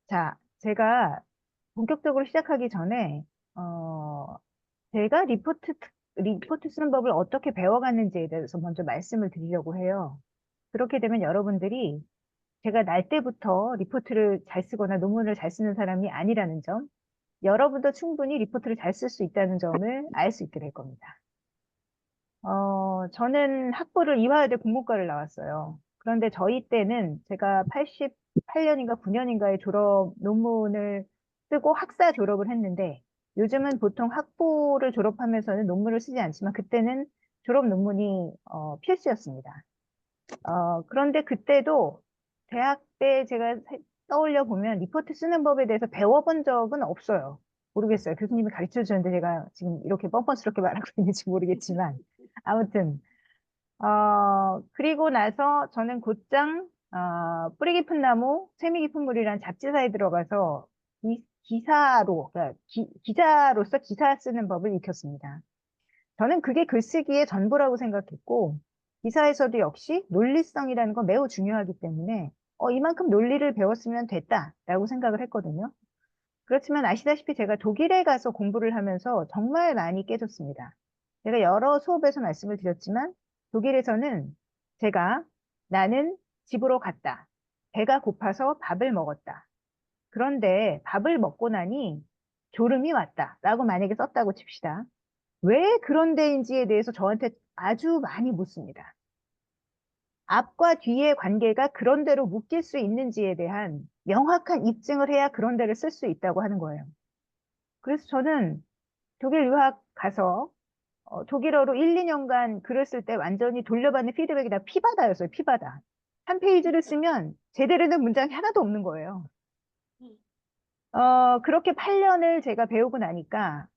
자, 제가 본격적으로 시작하기 전에, 어, 제가 리포트 쓰는 법을 어떻게 배워갔는지에 대해서 먼저 말씀을 드리려고 해요. 그렇게 되면 여러분들이 제가 날 때부터 리포트를 잘 쓰거나 논문을 잘 쓰는 사람이 아니라는 점, 여러분도 충분히 리포트를 잘 쓸 수 있다는 점을 알 수 있게 될 겁니다. 저는 학부를 이화여대 국문과를 나왔어요. 그런데 저희 때는 제가 88년인가 9년인가에 졸업 논문을 쓰고 학사 졸업을 했는데 요즘은 보통 학부를 졸업하면서는 논문을 쓰지 않지만 그때는 졸업 논문이 필수였습니다. 그런데 그때도 대학 때 제가 떠올려 보면 리포트 쓰는 법에 대해서 배워본 적은 없어요. 모르겠어요. 교수님이 가르쳐 주셨는데 제가 지금 이렇게 뻔뻔스럽게 말하고 있는지 모르겠지만 아무튼 그리고 나서 저는 곧장 뿌리 깊은 나무, 세미 깊은 물이라는 잡지사에 들어가서 그러니까 기자로서 기사 쓰는 법을 익혔습니다. 저는 그게 글쓰기의 전부라고 생각했고, 기사에서도 역시 논리성이라는 건 매우 중요하기 때문에, 이만큼 논리를 배웠으면 됐다라고 생각을 했거든요. 그렇지만 아시다시피 제가 독일에 가서 공부를 하면서 정말 많이 깨졌습니다. 제가 여러 수업에서 말씀을 드렸지만, 독일에서는 제가 나는 집으로 갔다. 배가 고파서 밥을 먹었다. 그런데 밥을 먹고 나니 졸음이 왔다. 라고 만약에 썼다고 칩시다. 왜 그런 데인지에 대해서 저한테 아주 많이 묻습니다. 앞과 뒤의 관계가 그런 대로 묶일 수 있는지에 대한 명확한 입증을 해야 그런 데를 쓸 수 있다고 하는 거예요. 그래서 저는 독일 유학 가서 독일어로 1, 2년간 글을 쓸 때 완전히 돌려받는 피드백이 다 피바다였어요. 피바다. 한 페이지를 쓰면 제대로 된 문장이 하나도 없는 거예요. 그렇게 8년을 제가 배우고 나니까,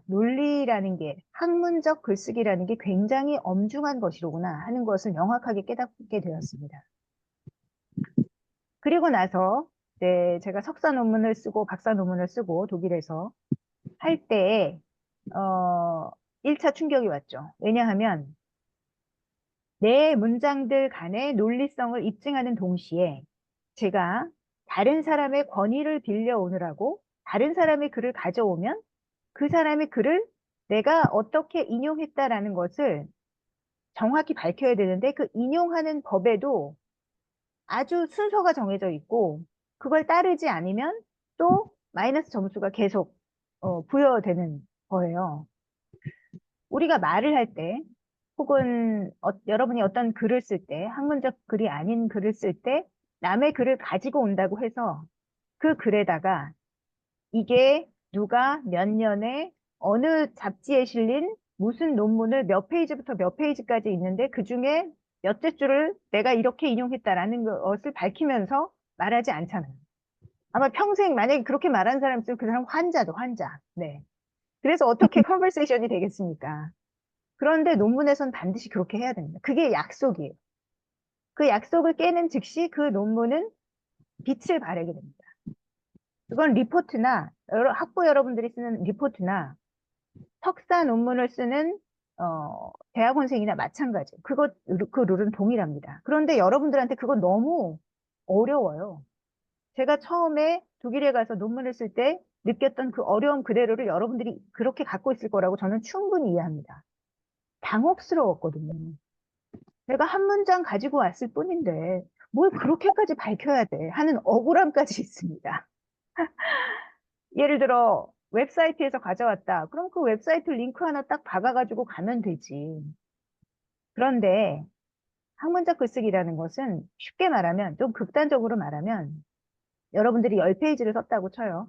논리라는 게, 학문적 글쓰기라는 게 굉장히 엄중한 것이로구나 하는 것을 명확하게 깨닫게 되었습니다. 그리고 나서, 네, 제가 석사 논문을 쓰고 박사 논문을 쓰고 독일에서 할 때에, 1차 충격이 왔죠. 왜냐하면, 내 문장들 간의 논리성을 입증하는 동시에 제가 다른 사람의 권위를 빌려오느라고 다른 사람의 글을 가져오면 그 사람의 글을 내가 어떻게 인용했다라는 것을 정확히 밝혀야 되는데 그 인용하는 법에도 아주 순서가 정해져 있고 그걸 따르지 않으면 또 마이너스 점수가 계속 부여되는 거예요. 우리가 말을 할 때, 혹은 여러분이 어떤 글을 쓸 때, 학문적 글이 아닌 글을 쓸 때, 남의 글을 가지고 온다고 해서 그 글에다가 이게 누가 몇 년에 어느 잡지에 실린 무슨 논문을 몇 페이지부터 몇 페이지까지 있는데 그 중에 몇째 줄을 내가 이렇게 인용했다라는 것을 밝히면서 말하지 않잖아요. 아마 평생 만약에 그렇게 말하는 사람 있으면 그 사람 환자죠, 환자. 네. 그래서 어떻게 컨버세이션이 되겠습니까? 그런데 논문에선 반드시 그렇게 해야 됩니다. 그게 약속이에요. 그 약속을 깨는 즉시 그 논문은 빛을 발하게 됩니다. 그건 리포트나 학부 여러분들이 쓰는 리포트나 석사 논문을 쓰는 대학원생이나 마찬가지. 그 룰은 동일합니다. 그런데 여러분들한테 그건 너무 어려워요. 제가 처음에 독일에 가서 논문을 쓸 때 느꼈던 그 어려움 그대로를 여러분들이 그렇게 갖고 있을 거라고 저는 충분히 이해합니다. 당혹스러웠거든요. 내가 한 문장 가지고 왔을 뿐인데 뭘 그렇게까지 밝혀야 돼 하는 억울함까지 있습니다. 예를 들어 웹사이트에서 가져왔다. 그럼 그 웹사이트 링크 하나 딱 박아가지고 가면 되지. 그런데 학문적 글쓰기라는 것은 쉽게 말하면 좀 극단적으로 말하면 여러분들이 10페이지를 썼다고 쳐요.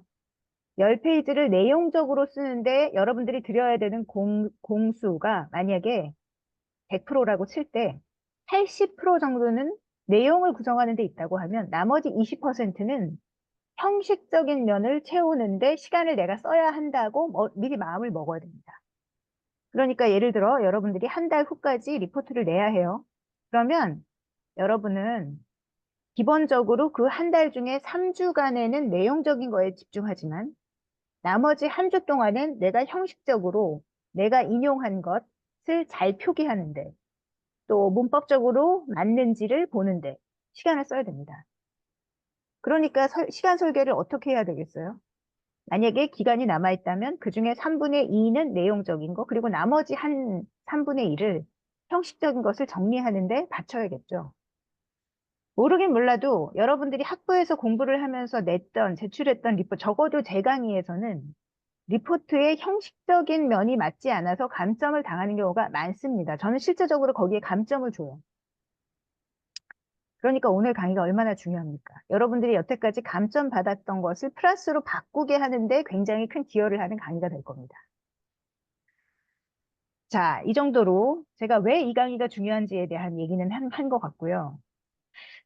10페이지를 내용적으로 쓰는데 여러분들이 들여야 되는 공수가 만약에 100%라고 칠 때 80% 정도는 내용을 구성하는 데 있다고 하면 나머지 20%는 형식적인 면을 채우는데 시간을 내가 써야 한다고 미리 마음을 먹어야 됩니다. 그러니까 예를 들어 여러분들이 한 달 후까지 리포트를 내야 해요. 그러면 여러분은 기본적으로 그 한 달 중에 3주간에는 내용적인 거에 집중하지만 나머지 한 주 동안은 내가 형식적으로 내가 인용한 것을 잘 표기하는데 또 문법적으로 맞는지를 보는데 시간을 써야 됩니다. 그러니까 시간 설계를 어떻게 해야 되겠어요? 만약에 기간이 남아있다면 그중에 3분의 2는 내용적인 거, 그리고 나머지 한 3분의 1을 형식적인 것을 정리하는데 바쳐야겠죠. 모르긴 몰라도 여러분들이 학부에서 공부를 하면서 냈던, 제출했던 리포트, 적어도 제 강의에서는 리포트의 형식적인 면이 맞지 않아서 감점을 당하는 경우가 많습니다. 저는 실제적으로 거기에 감점을 줘요. 그러니까 오늘 강의가 얼마나 중요합니까? 여러분들이 여태까지 감점 받았던 것을 플러스로 바꾸게 하는데 굉장히 큰 기여를 하는 강의가 될 겁니다. 자, 이 정도로 제가 왜 이 강의가 중요한지에 대한 얘기는 한 것 같고요.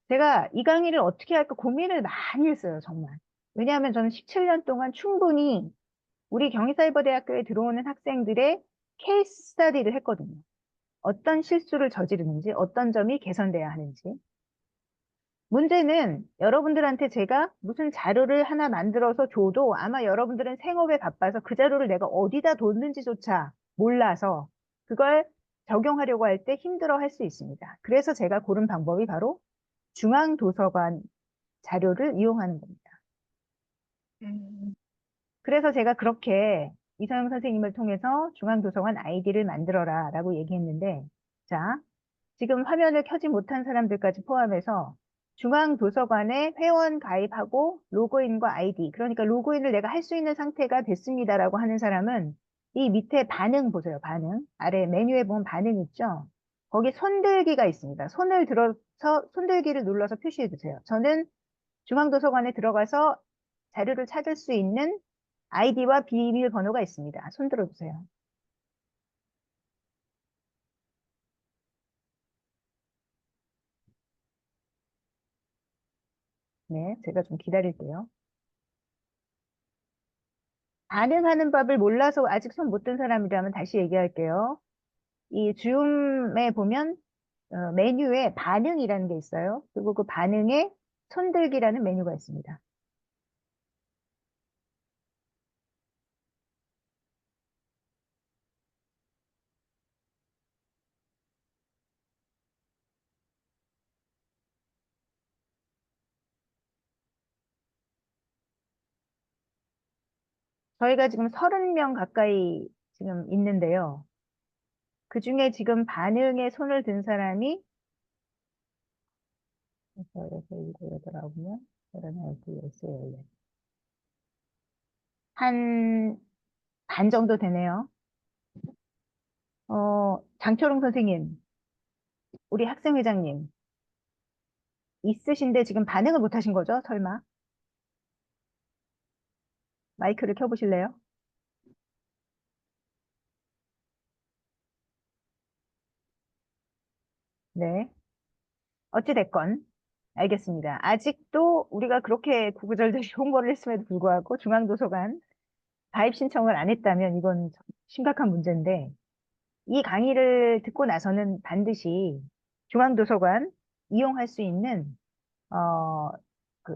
제가 이 강의를 어떻게 할까 고민을 많이 했어요, 정말. 왜냐하면 저는 17년 동안 충분히 우리 경희사이버대학교에 들어오는 학생들의 케이스 스터디를 했거든요. 어떤 실수를 저지르는지, 어떤 점이 개선돼야 하는지. 문제는 여러분들한테 제가 무슨 자료를 하나 만들어서 줘도 아마 여러분들은 생업에 바빠서 그 자료를 내가 어디다 뒀는지조차 몰라서 그걸 적용하려고 할 때 힘들어 할 수 있습니다. 그래서 제가 고른 방법이 바로 중앙도서관 자료를 이용하는 겁니다. 그래서 제가 그렇게 이서영 선생님을 통해서 중앙도서관 아이디를 만들어라 라고 얘기했는데, 자, 지금 화면을 켜지 못한 사람들까지 포함해서 중앙도서관에 회원 가입하고 로그인과 아이디, 그러니까 로그인을 내가 할 수 있는 상태가 됐습니다라고 하는 사람은 이 밑에 반응 보세요. 반응. 아래 메뉴에 보면 반응 있죠? 거기 손들기가 있습니다. 손을 들어서 손들기를 눌러서 표시해 주세요. 저는 중앙도서관에 들어가서 자료를 찾을 수 있는 아이디와 비밀번호가 있습니다. 손 들어주세요. 네, 제가 좀 기다릴게요. 반응하는 법을 몰라서 아직 손 못 든 사람이라면 다시 얘기할게요. 이 줌에 보면 메뉴에 반응이라는 게 있어요. 그리고 그 반응에 손들기라는 메뉴가 있습니다. 저희가 지금 30명 가까이 지금 있는데요. 그 중에 지금 반응에 손을 든 사람이 6, 7, 8, 9명, 11, 12, 13, 한 반 정도 되네요. 장철웅 선생님, 우리 학생회장님, 있으신데 지금 반응을 못 하신 거죠? 설마? 마이크를 켜보실래요? 네. 어찌됐건, 알겠습니다. 아직도 우리가 그렇게 구구절절 홍보를 했음에도 불구하고 중앙도서관 가입 신청을 안 했다면 이건 심각한 문제인데, 이 강의를 듣고 나서는 반드시 중앙도서관 이용할 수 있는 어, 그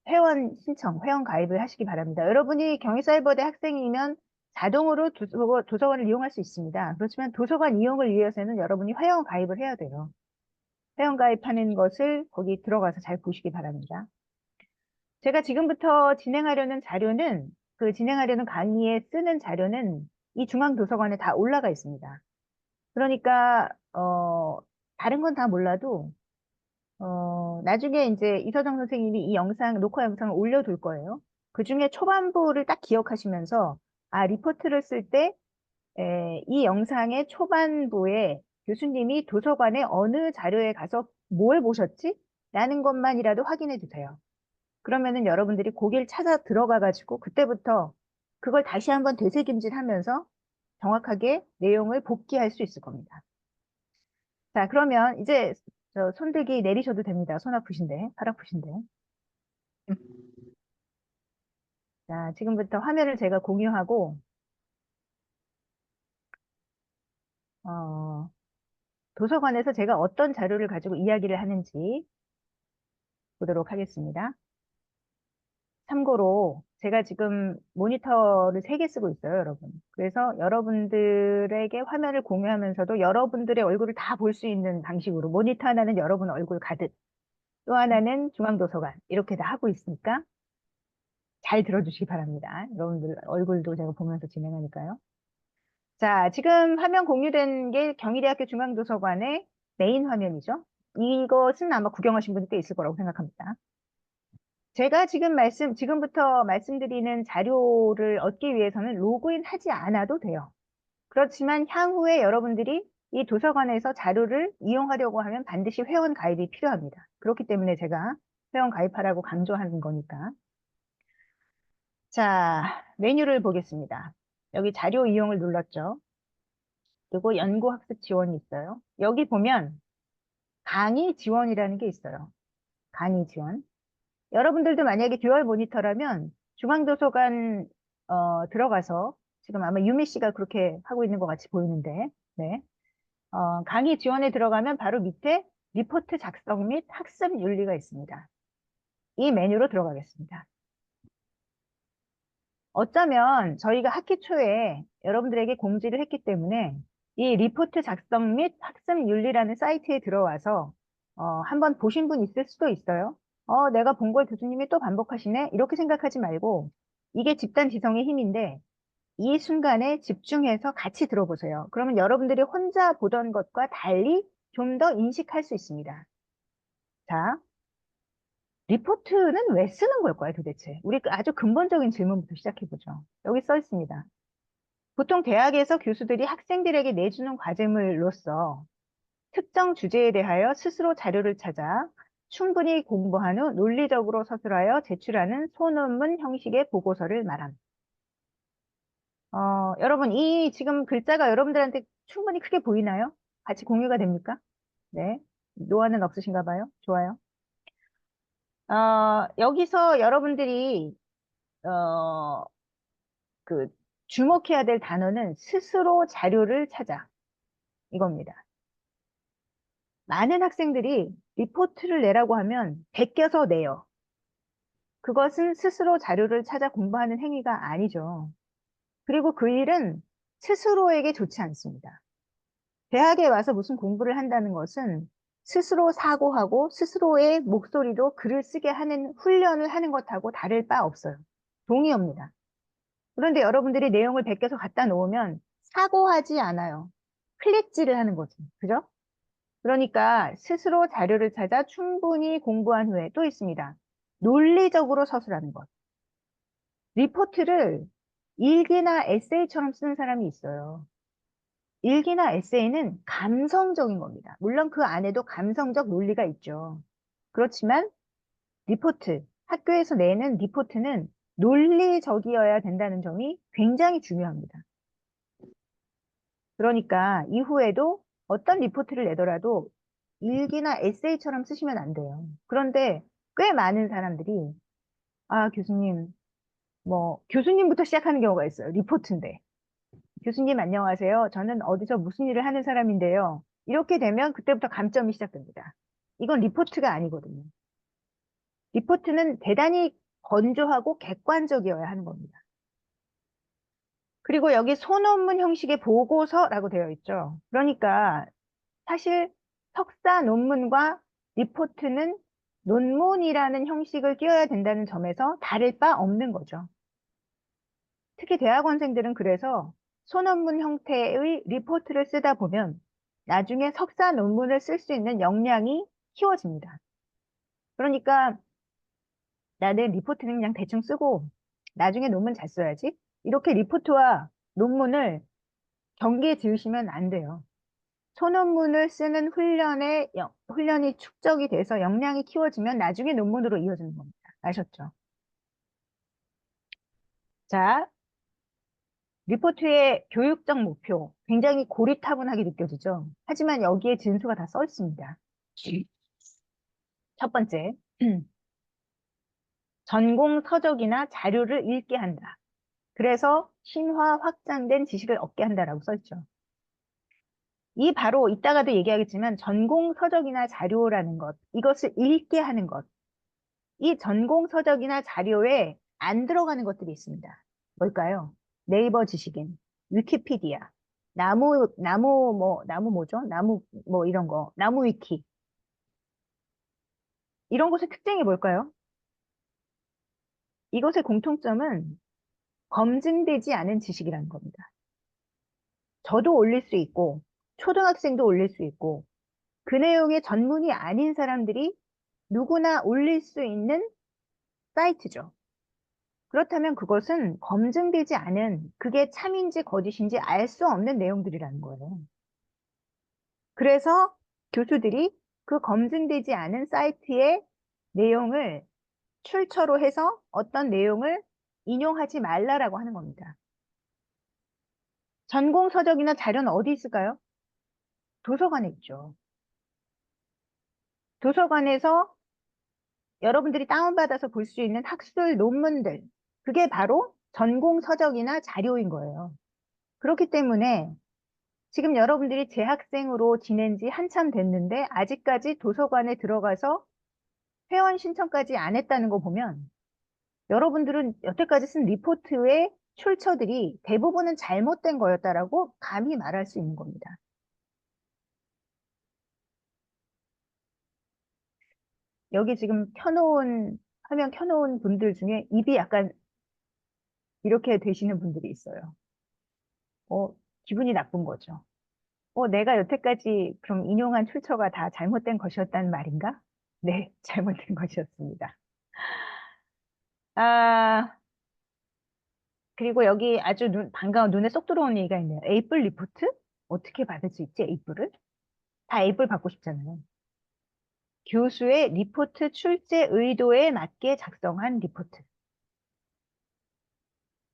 회원 신청, 회원 가입을 하시기 바랍니다. 여러분이 경희사이버대 학생이면 자동으로 도서관을 이용할 수 있습니다. 그렇지만 도서관 이용을 위해서는 여러분이 회원 가입을 해야 돼요. 회원 가입하는 것을 거기 들어가서 잘 보시기 바랍니다. 제가 지금부터 진행하려는 자료는 진행하려는 강의에 쓰는 자료는 이 중앙도서관에 다 올라가 있습니다. 그러니까 다른 건 다 몰라도 나중에 이제 이서정 선생님이 이 녹화 영상을 올려둘 거예요. 그 중에 초반부를 딱 기억하시면서, 리포트를 쓸 때, 이 영상의 초반부에 교수님이 도서관에 어느 자료에 가서 뭘 보셨지? 라는 것만이라도 확인해 주세요. 그러면은 여러분들이 거길 찾아 들어가가지고 그때부터 그걸 다시 한번 되새김질 하면서 정확하게 내용을 복기할 수 있을 겁니다. 자, 그러면 이제 저 손들기 내리셔도 됩니다. 손 아프신데, 팔 아프신데. 자, 지금부터 화면을 제가 공유하고, 어, 도서관에서 제가 어떤 자료를 가지고 이야기를 하는지 보도록 하겠습니다. 참고로 제가 지금 모니터를 3개 쓰고 있어요, 여러분. 그래서 여러분들에게 화면을 공유하면서도 여러분들의 얼굴을 다 볼 수 있는 방식으로 모니터 하나는 여러분 얼굴 가득. 또 하나는 중앙도서관. 이렇게 다 하고 있으니까 잘 들어주시기 바랍니다. 여러분들 얼굴도 제가 보면서 진행하니까요. 자, 지금 화면 공유된 게 경희대학교 중앙도서관의 메인 화면이죠. 이것은 아마 구경하신 분이 꽤 있을 거라고 생각합니다. 제가 지금부터 말씀드리는 자료를 얻기 위해서는 로그인 하지 않아도 돼요. 그렇지만 향후에 여러분들이 이 도서관에서 자료를 이용하려고 하면 반드시 회원 가입이 필요합니다. 그렇기 때문에 제가 회원 가입하라고 강조하는 거니까. 자, 메뉴를 보겠습니다. 여기 자료 이용을 눌렀죠. 그리고 연구학습 지원이 있어요. 여기 보면 강의 지원이라는 게 있어요. 강의 지원. 여러분들도 만약에 듀얼 모니터라면 중앙도서관 들어가서 지금 아마 유미 씨가 그렇게 하고 있는 것 같이 보이는데, 네. 강의 지원에 들어가면 바로 밑에 리포트 작성 및 학습 윤리가 있습니다. 이 메뉴로 들어가겠습니다. 어쩌면 저희가 학기 초에 여러분들에게 공지를 했기 때문에 이 리포트 작성 및 학습 윤리라는 사이트에 들어와서 한번 보신 분 있을 수도 있어요. 내가 본 걸 교수님이 또 반복하시네? 이렇게 생각하지 말고 이게 집단 지성의 힘인데 이 순간에 집중해서 같이 들어보세요. 그러면 여러분들이 혼자 보던 것과 달리 좀 더 인식할 수 있습니다. 자, 리포트는 왜 쓰는 걸까요, 도대체? 우리 아주 근본적인 질문부터 시작해보죠. 여기 써 있습니다. 보통 대학에서 교수들이 학생들에게 내주는 과제물로서 특정 주제에 대하여 스스로 자료를 찾아 충분히 공부한 후 논리적으로 서술하여 제출하는 소논문 형식의 보고서를 말함. 여러분, 이 지금 글자가 여러분들한테 충분히 크게 보이나요? 같이 공유가 됩니까? 네. 노안은 없으신가 봐요. 좋아요. 여기서 여러분들이, 어, 그, 주목해야 될 단어는 스스로 자료를 찾아. 이겁니다. 많은 학생들이 리포트를 내라고 하면 베껴서 내요. 그것은 스스로 자료를 찾아 공부하는 행위가 아니죠. 그리고 그 일은 스스로에게 좋지 않습니다. 대학에 와서 무슨 공부를 한다는 것은 스스로 사고하고 스스로의 목소리로 글을 쓰게 하는 훈련을 하는 것하고 다를 바 없어요. 동의합니다. 그런데 여러분들이 내용을 베껴서 갖다 놓으면 사고하지 않아요. 클릭질을 하는 거지. 그죠? 그러니까 스스로 자료를 찾아 충분히 공부한 후에 또 있습니다. 논리적으로 서술하는 것. 리포트를 일기나 에세이처럼 쓰는 사람이 있어요. 일기나 에세이는 감성적인 겁니다. 물론 그 안에도 감성적 논리가 있죠. 그렇지만 학교에서 내는 리포트는 논리적이어야 된다는 점이 굉장히 중요합니다. 그러니까 이후에도 어떤 리포트를 내더라도 일기나 에세이처럼 쓰시면 안 돼요. 그런데 꽤 많은 사람들이, 교수님, 교수님부터 시작하는 경우가 있어요. 리포트인데. 교수님 안녕하세요. 저는 어디서 무슨 일을 하는 사람인데요. 이렇게 되면 그때부터 감점이 시작됩니다. 이건 리포트가 아니거든요. 리포트는 대단히 건조하고 객관적이어야 하는 겁니다. 그리고 여기 소논문 형식의 보고서라고 되어 있죠. 그러니까 사실 석사 논문과 리포트는 논문이라는 형식을 띄어야 된다는 점에서 다를 바 없는 거죠. 특히 대학원생들은 그래서 소논문 형태의 리포트를 쓰다 보면 나중에 석사 논문을 쓸 수 있는 역량이 키워집니다. 그러니까 나는 리포트는 그냥 대충 쓰고 나중에 논문 잘 써야지. 이렇게 리포트와 논문을 경계에 지으시면 안 돼요. 소논문을 쓰는 훈련이 축적이 돼서 역량이 키워지면 나중에 논문으로 이어지는 겁니다. 아셨죠? 자, 리포트의 교육적 목표, 굉장히 고리타분하게 느껴지죠? 하지만 여기에 진수가 다 써 있습니다. 첫 번째, 전공 서적이나 자료를 읽게 한다. 그래서 신화 확장된 지식을 얻게 한다라고 써 있죠. 바로 이따가도 얘기하겠지만 전공 서적이나 자료라는 것, 이것을 읽게 하는 것, 이 전공 서적이나 자료에 안 들어가는 것들이 있습니다. 뭘까요? 네이버 지식인, 위키피디아, 나무 뭐죠? 나무 뭐 이런 거, 나무 위키. 이런 곳의 특징이 뭘까요? 이것의 공통점은 검증되지 않은 지식이라는 겁니다. 저도 올릴 수 있고, 초등학생도 올릴 수 있고, 그 내용의 전문이 아닌 사람들이 누구나 올릴 수 있는 사이트죠. 그렇다면 그것은 검증되지 않은, 그게 참인지 거짓인지 알 수 없는 내용들이라는 거예요. 그래서 교수들이 그 검증되지 않은 사이트의 내용을 출처로 해서 어떤 내용을 인용하지 말라라고 하는 겁니다. 전공 서적이나 자료는 어디 있을까요? 도서관에 있죠. 도서관에서 여러분들이 다운받아서 볼 수 있는 학술 논문들, 그게 바로 전공 서적이나 자료인 거예요. 그렇기 때문에 지금 여러분들이 재학생으로 지낸 지 한참 됐는데 아직까지 도서관에 들어가서 회원 신청까지 안 했다는 거 보면 여러분들은 여태까지 쓴 리포트의 출처들이 대부분은 잘못된 거였다라고 감히 말할 수 있는 겁니다. 여기 지금 화면 켜놓은 분들 중에 입이 약간 이렇게 되시는 분들이 있어요. 기분이 나쁜 거죠. 내가 여태까지 그럼 인용한 출처가 다 잘못된 것이었단 말인가? 네, 잘못된 것이었습니다. 아, 그리고 여기 아주 반가운 눈에 쏙 들어오는 얘기가 있네요. 에이플 리포트? 어떻게 받을 수 있지, 에이플을? 다 에이플 받고 싶잖아요. 교수의 리포트 출제 의도에 맞게 작성한 리포트.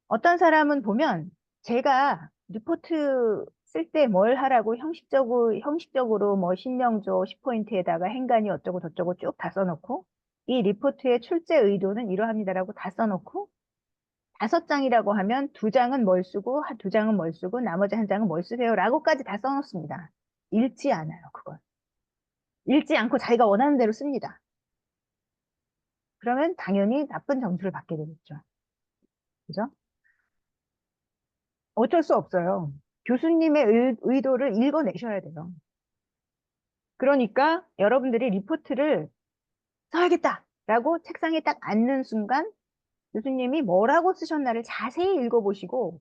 어떤 사람은 보면 제가 리포트 쓸 때 뭘 하라고 형식적으로 뭐 신명조 10포인트에다가 행간이 어쩌고 저쩌고 쭉 다 써놓고 이 리포트의 출제 의도는 이러합니다라고 다 써놓고 5장이라고 하면 2장은 뭘 쓰고 2장은 뭘 쓰고 나머지 1장은 뭘 쓰세요라고까지 다 써놓습니다. 읽지 않아요, 그걸. 읽지 않고 자기가 원하는 대로 씁니다. 그러면 당연히 나쁜 점수를 받게 되겠죠. 그죠? 어쩔 수 없어요. 교수님의 의도를 읽어내셔야 돼요. 그러니까 여러분들이 리포트를 써야겠다라고 책상에 딱 앉는 순간 교수님이 뭐라고 쓰셨나를 자세히 읽어보시고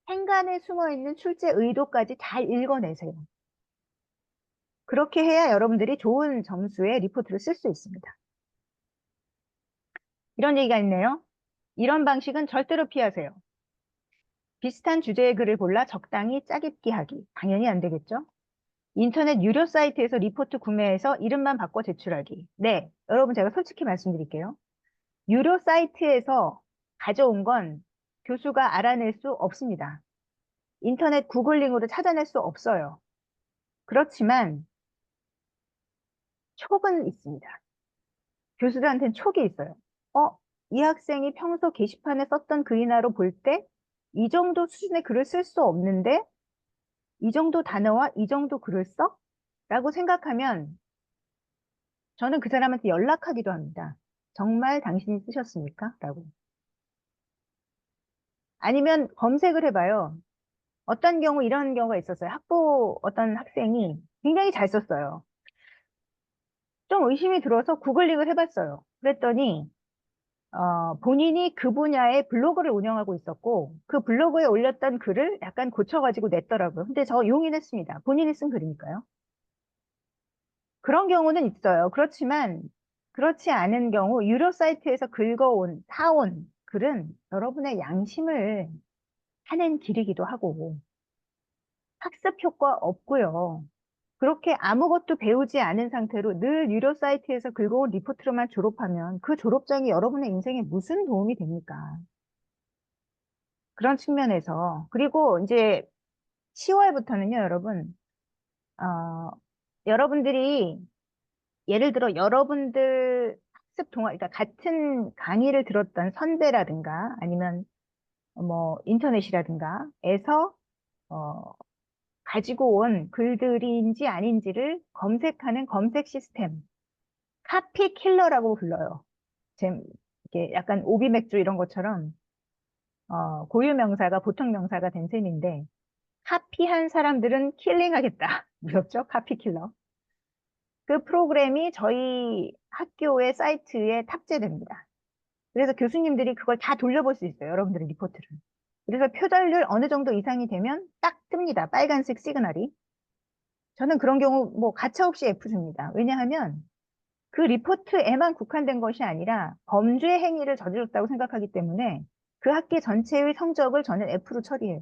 행간에 숨어있는 출제 의도까지 잘 읽어내세요. 그렇게 해야 여러분들이 좋은 점수의 리포트를 쓸 수 있습니다. 이런 얘기가 있네요. 이런 방식은 절대로 피하세요. 비슷한 주제의 글을 골라 적당히 짜깁기 하기. 당연히 안 되겠죠? 인터넷 유료 사이트에서 리포트 구매해서 이름만 바꿔 제출하기. 네, 여러분 제가 솔직히 말씀드릴게요. 유료 사이트에서 가져온 건 교수가 알아낼 수 없습니다. 인터넷 구글링으로 찾아낼 수 없어요. 그렇지만 촉은 있습니다. 교수들한테는 촉이 있어요. 어, 이 학생이 평소 게시판에 썼던 글이나로 볼 때 이 정도 수준의 글을 쓸 수 없는데 이 정도 단어와 이 정도 글을 써? 라고 생각하면 저는 그 사람한테 연락하기도 합니다. 정말 당신이 쓰셨습니까? 라고. 아니면 검색을 해봐요. 어떤 경우 이런 경우가 있었어요. 어떤 학생이 굉장히 잘 썼어요. 좀 의심이 들어서 구글링을 해봤어요. 그랬더니 본인이 그 분야의 블로그를 운영하고 있었고 그 블로그에 올렸던 글을 약간 고쳐가지고 냈더라고요. 근데 저 용인했습니다. 본인이 쓴 글이니까요. 그런 경우는 있어요. 그렇지만 그렇지 않은 경우 유료 사이트에서 사온 글은 여러분의 양심을 하는 길이기도 하고 학습 효과 없고요. 그렇게 아무것도 배우지 않은 상태로 늘 유료 사이트에서 긁어온 리포트로만 졸업하면 그 졸업장이 여러분의 인생에 무슨 도움이 됩니까? 그런 측면에서. 그리고 이제 10월부터는요, 여러분, 어, 여러분들이 예를 들어 여러분들 학습 그러니까 같은 강의를 들었던 선배라든가 아니면 뭐 인터넷이라든가에서 어, 가지고 온 글들인지 아닌지를 검색하는 검색 시스템, 카피 킬러라고 불러요. 지금 이게 약간 오비맥주 이런 것처럼 고유 명사가 보통 명사가 된 셈인데 카피한 사람들은 킬링하겠다. 무섭죠? 카피 킬러. 그 프로그램이 저희 학교의 사이트에 탑재됩니다. 그래서 교수님들이 그걸 다 돌려볼 수 있어요. 여러분들의 리포트를. 그래서 표절률 어느 정도 이상이 되면 딱 뜹니다. 빨간색 시그널이. 저는 그런 경우 뭐 가차없이 F 줍니다. 왜냐하면 그 리포트에만 국한된 것이 아니라 범죄 행위를 저질렀다고 생각하기 때문에 그 학기 전체의 성적을 저는 F로 처리해요.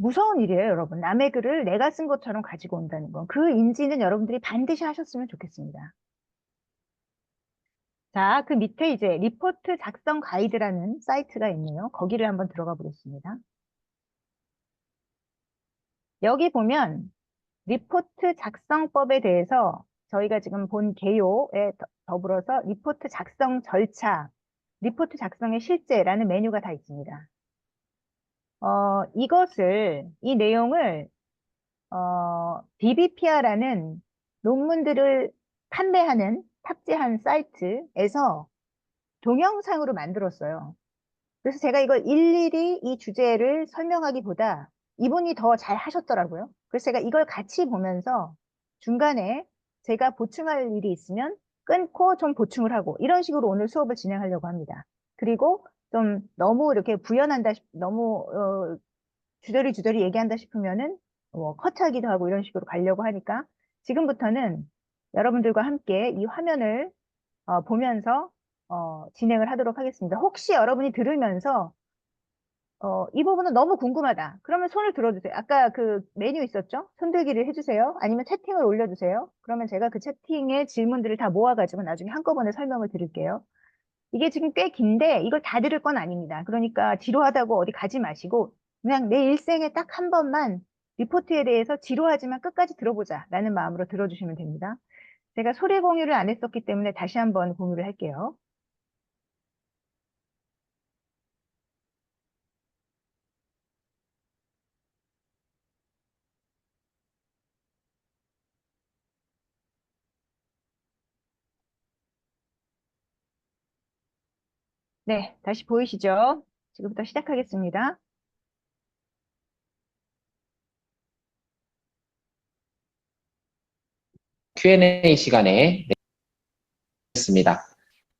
무서운 일이에요, 여러분. 남의 글을 내가 쓴 것처럼 가지고 온다는 건. 그 인지는 여러분들이 반드시 하셨으면 좋겠습니다. 자, 그 밑에 이제 리포트 작성 가이드라는 사이트가 있네요. 거기를 한번 들어가 보겠습니다. 여기 보면 리포트 작성법에 대해서 저희가 지금 본 개요에 더불어서 리포트 작성 절차, 리포트 작성의 실제라는 메뉴가 다 있습니다. 이 내용을, DBPR라는 논문들을 판매하는 탑재한 사이트에서 동영상으로 만들었어요. 그래서 제가 이걸 일일이 이 주제를 설명하기보다 이분이 더 잘 하셨더라고요. 그래서 제가 이걸 같이 보면서 중간에 제가 보충할 일이 있으면 끊고 좀 보충을 하고 이런 식으로 오늘 수업을 진행하려고 합니다. 그리고 좀 너무 이렇게 부연한다, 너무 주저리 얘기한다 싶으면은 뭐 커트하기도 하고 이런 식으로 가려고 하니까 지금부터는 여러분들과 함께 이 화면을 보면서 진행을 하도록 하겠습니다. 혹시 여러분이 들으면서 이 부분은 너무 궁금하다. 그러면 손을 들어주세요. 아까 그 메뉴 있었죠? 손들기를 해주세요. 아니면 채팅을 올려주세요. 그러면 제가 그 채팅의 질문들을 다 모아가지고 나중에 한꺼번에 설명을 드릴게요. 이게 지금 꽤 긴데 이걸 다 들을 건 아닙니다. 그러니까 지루하다고 어디 가지 마시고 그냥 내 일생에 딱 한 번만 리포트에 대해서 지루하지만 끝까지 들어보자 라는 마음으로 들어주시면 됩니다. 제가 소리 공유를 안 했었기 때문에 다시 한번 공유를 할게요. 네, 다시 보이시죠? 지금부터 시작하겠습니다. Q&A 시간에 했습니다.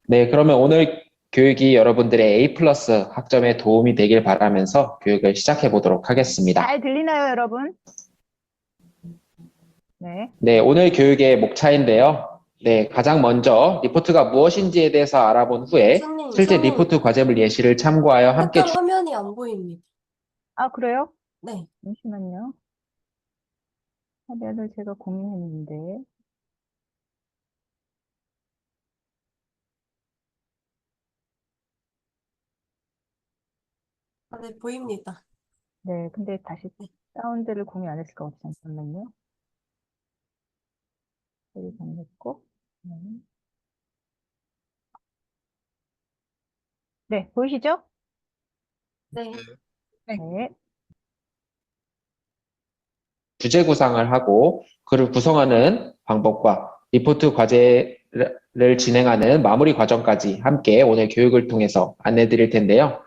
네, 그러면 오늘 교육이 여러분들의 A 플러스 학점에 도움이 되길 바라면서 교육을 시작해 보도록 하겠습니다. 잘 들리나요, 여러분? 네. 네, 오늘 교육의 목차인데요. 네, 가장 먼저 리포트가 무엇인지에 대해서 알아본 후에 실제 리포트 과제물 예시를 참고하여 함께 약간 화면이 안 보입니다. 아, 그래요? 네. 잠시만요. 화면을 제가 공유했는데. 네, 보입니다. 네, 근데 다시 네. 사운드를 공유 안 했을 것 같아요. 잠깐만요. 여기 공유했고. 네. 네, 보이시죠? 네. 네. 주제 구상을 하고 그를 구성하는 방법과 리포트 과제를 진행하는 마무리 과정까지 함께 오늘 교육을 통해서 안내 드릴 텐데요.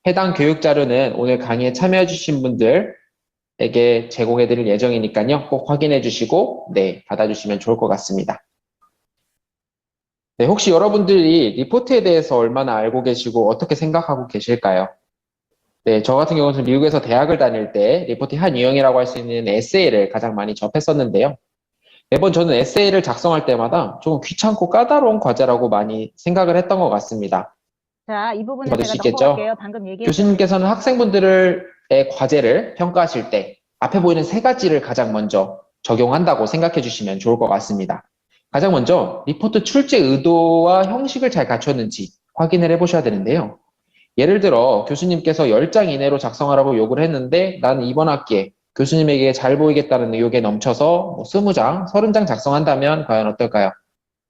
해당 교육 자료는 오늘 강의에 참여해 주신 분들에게 제공해 드릴 예정이니까요. 꼭 확인해 주시고 네, 받아주시면 좋을 것 같습니다. 네, 혹시 여러분들이 리포트에 대해서 얼마나 알고 계시고 어떻게 생각하고 계실까요? 네, 저 같은 경우는 미국에서 대학을 다닐 때 리포트 한 유형이라고 할 수 있는 에세이를 가장 많이 접했었는데요. 매번 저는 에세이를 작성할 때마다 조금 귀찮고 까다로운 과제라고 많이 생각을 했던 것 같습니다. 자, 이 부분은 받을 제가 수 있겠죠? 넘어갈게요. 방금 얘기했던 교수님께서는 학생분들의 과제를 평가하실 때 앞에 보이는 세 가지를 가장 먼저 적용한다고 생각해 주시면 좋을 것 같습니다. 가장 먼저 리포트 출제 의도와 형식을 잘 갖췄는지 확인을 해보셔야 되는데요. 예를 들어 교수님께서 10장 이내로 작성하라고 요구를 했는데 나는 이번 학기에 교수님에게 잘 보이겠다는 의욕에 넘쳐서 20장, 30장 작성한다면 과연 어떨까요?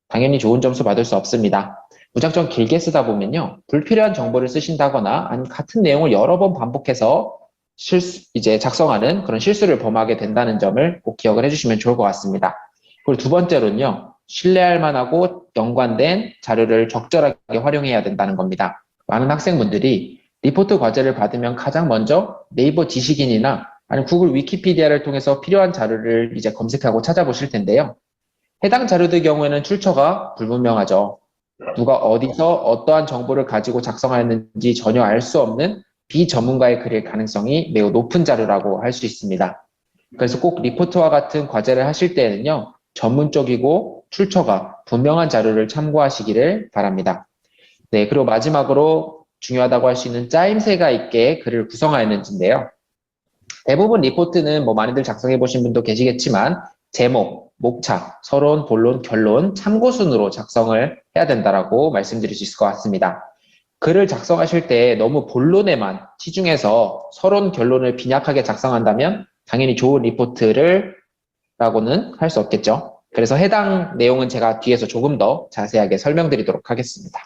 당연히 좋은 점수 받을 수 없습니다. 무작정 길게 쓰다 보면요. 불필요한 정보를 쓰신다거나 아니면 같은 내용을 여러 번 반복해서 이제 작성하는 그런 실수를 범하게 된다는 점을 꼭 기억을 해주시면 좋을 것 같습니다. 그리고 두 번째로는요. 신뢰할 만하고 연관된 자료를 적절하게 활용해야 된다는 겁니다. 많은 학생분들이 리포트 과제를 받으면 가장 먼저 네이버 지식인이나 아니면 구글 위키피디아를 통해서 필요한 자료를 이제 검색하고 찾아보실 텐데요. 해당 자료들 경우에는 출처가 불분명하죠. 누가 어디서 어떠한 정보를 가지고 작성하였는지 전혀 알 수 없는 비전문가의 글일 가능성이 매우 높은 자료라고 할 수 있습니다. 그래서 꼭 리포트와 같은 과제를 하실 때에는요, 전문적이고 출처가 분명한 자료를 참고하시기를 바랍니다. 네, 그리고 마지막으로 중요하다고 할 수 있는 짜임새가 있게 글을 구성하였는지인데요. 대부분 리포트는 뭐 많이들 작성해 보신 분도 계시겠지만 제목, 목차, 서론, 본론, 결론, 참고 순으로 작성을 해야 된다라고 말씀드릴 수 있을 것 같습니다. 글을 작성하실 때 너무 본론에만 치중해서 서론, 결론을 빈약하게 작성한다면 당연히 좋은 리포트를 라고는 할 수 없겠죠. 그래서 해당 내용은 제가 뒤에서 조금 더 자세하게 설명드리도록 하겠습니다.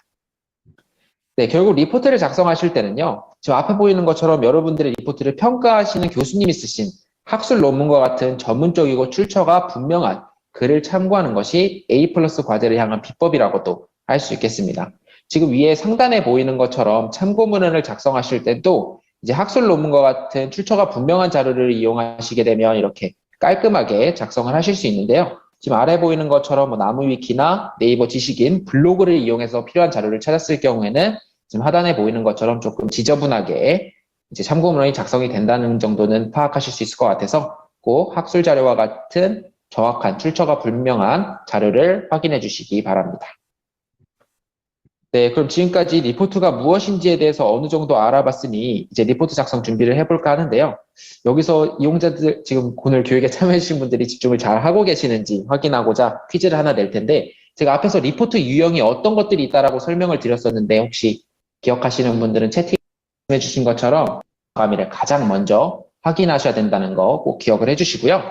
네, 결국 리포트를 작성하실 때는요, 지금 앞에 보이는 것처럼 여러분들의 리포트를 평가하시는 교수님이 쓰신 학술 논문과 같은 전문적이고 출처가 분명한 글을 참고하는 것이 A 플러스 과제를 향한 비법이라고도 할 수 있겠습니다. 지금 위에 상단에 보이는 것처럼 참고문헌을 작성하실 때도 이제 학술 논문과 같은 출처가 분명한 자료를 이용하시게 되면 이렇게 깔끔하게 작성을 하실 수 있는데요. 지금 아래 보이는 것처럼 뭐 나무위키나 네이버 지식인, 블로그를 이용해서 필요한 자료를 찾았을 경우에는 지금 하단에 보이는 것처럼 조금 지저분하게 이제 참고문헌이 작성이 된다는 정도는 파악하실 수 있을 것 같아서 꼭 학술 자료와 같은 정확한 출처가 분명한 자료를 확인해 주시기 바랍니다. 네, 그럼 지금까지 리포트가 무엇인지에 대해서 어느 정도 알아봤으니 이제 리포트 작성 준비를 해볼까 하는데요. 여기서 이용자들 지금 오늘 교육에 참여해주신 분들이 집중을 잘 하고 계시는지 확인하고자 퀴즈를 하나 낼 텐데 제가 앞에서 리포트 유형이 어떤 것들이 있다라고 설명을 드렸었는데 혹시 기억하시는 분들은 채팅해 주신 것처럼 과미를 가장 먼저 확인하셔야 된다는 거 꼭 기억을 해주시고요.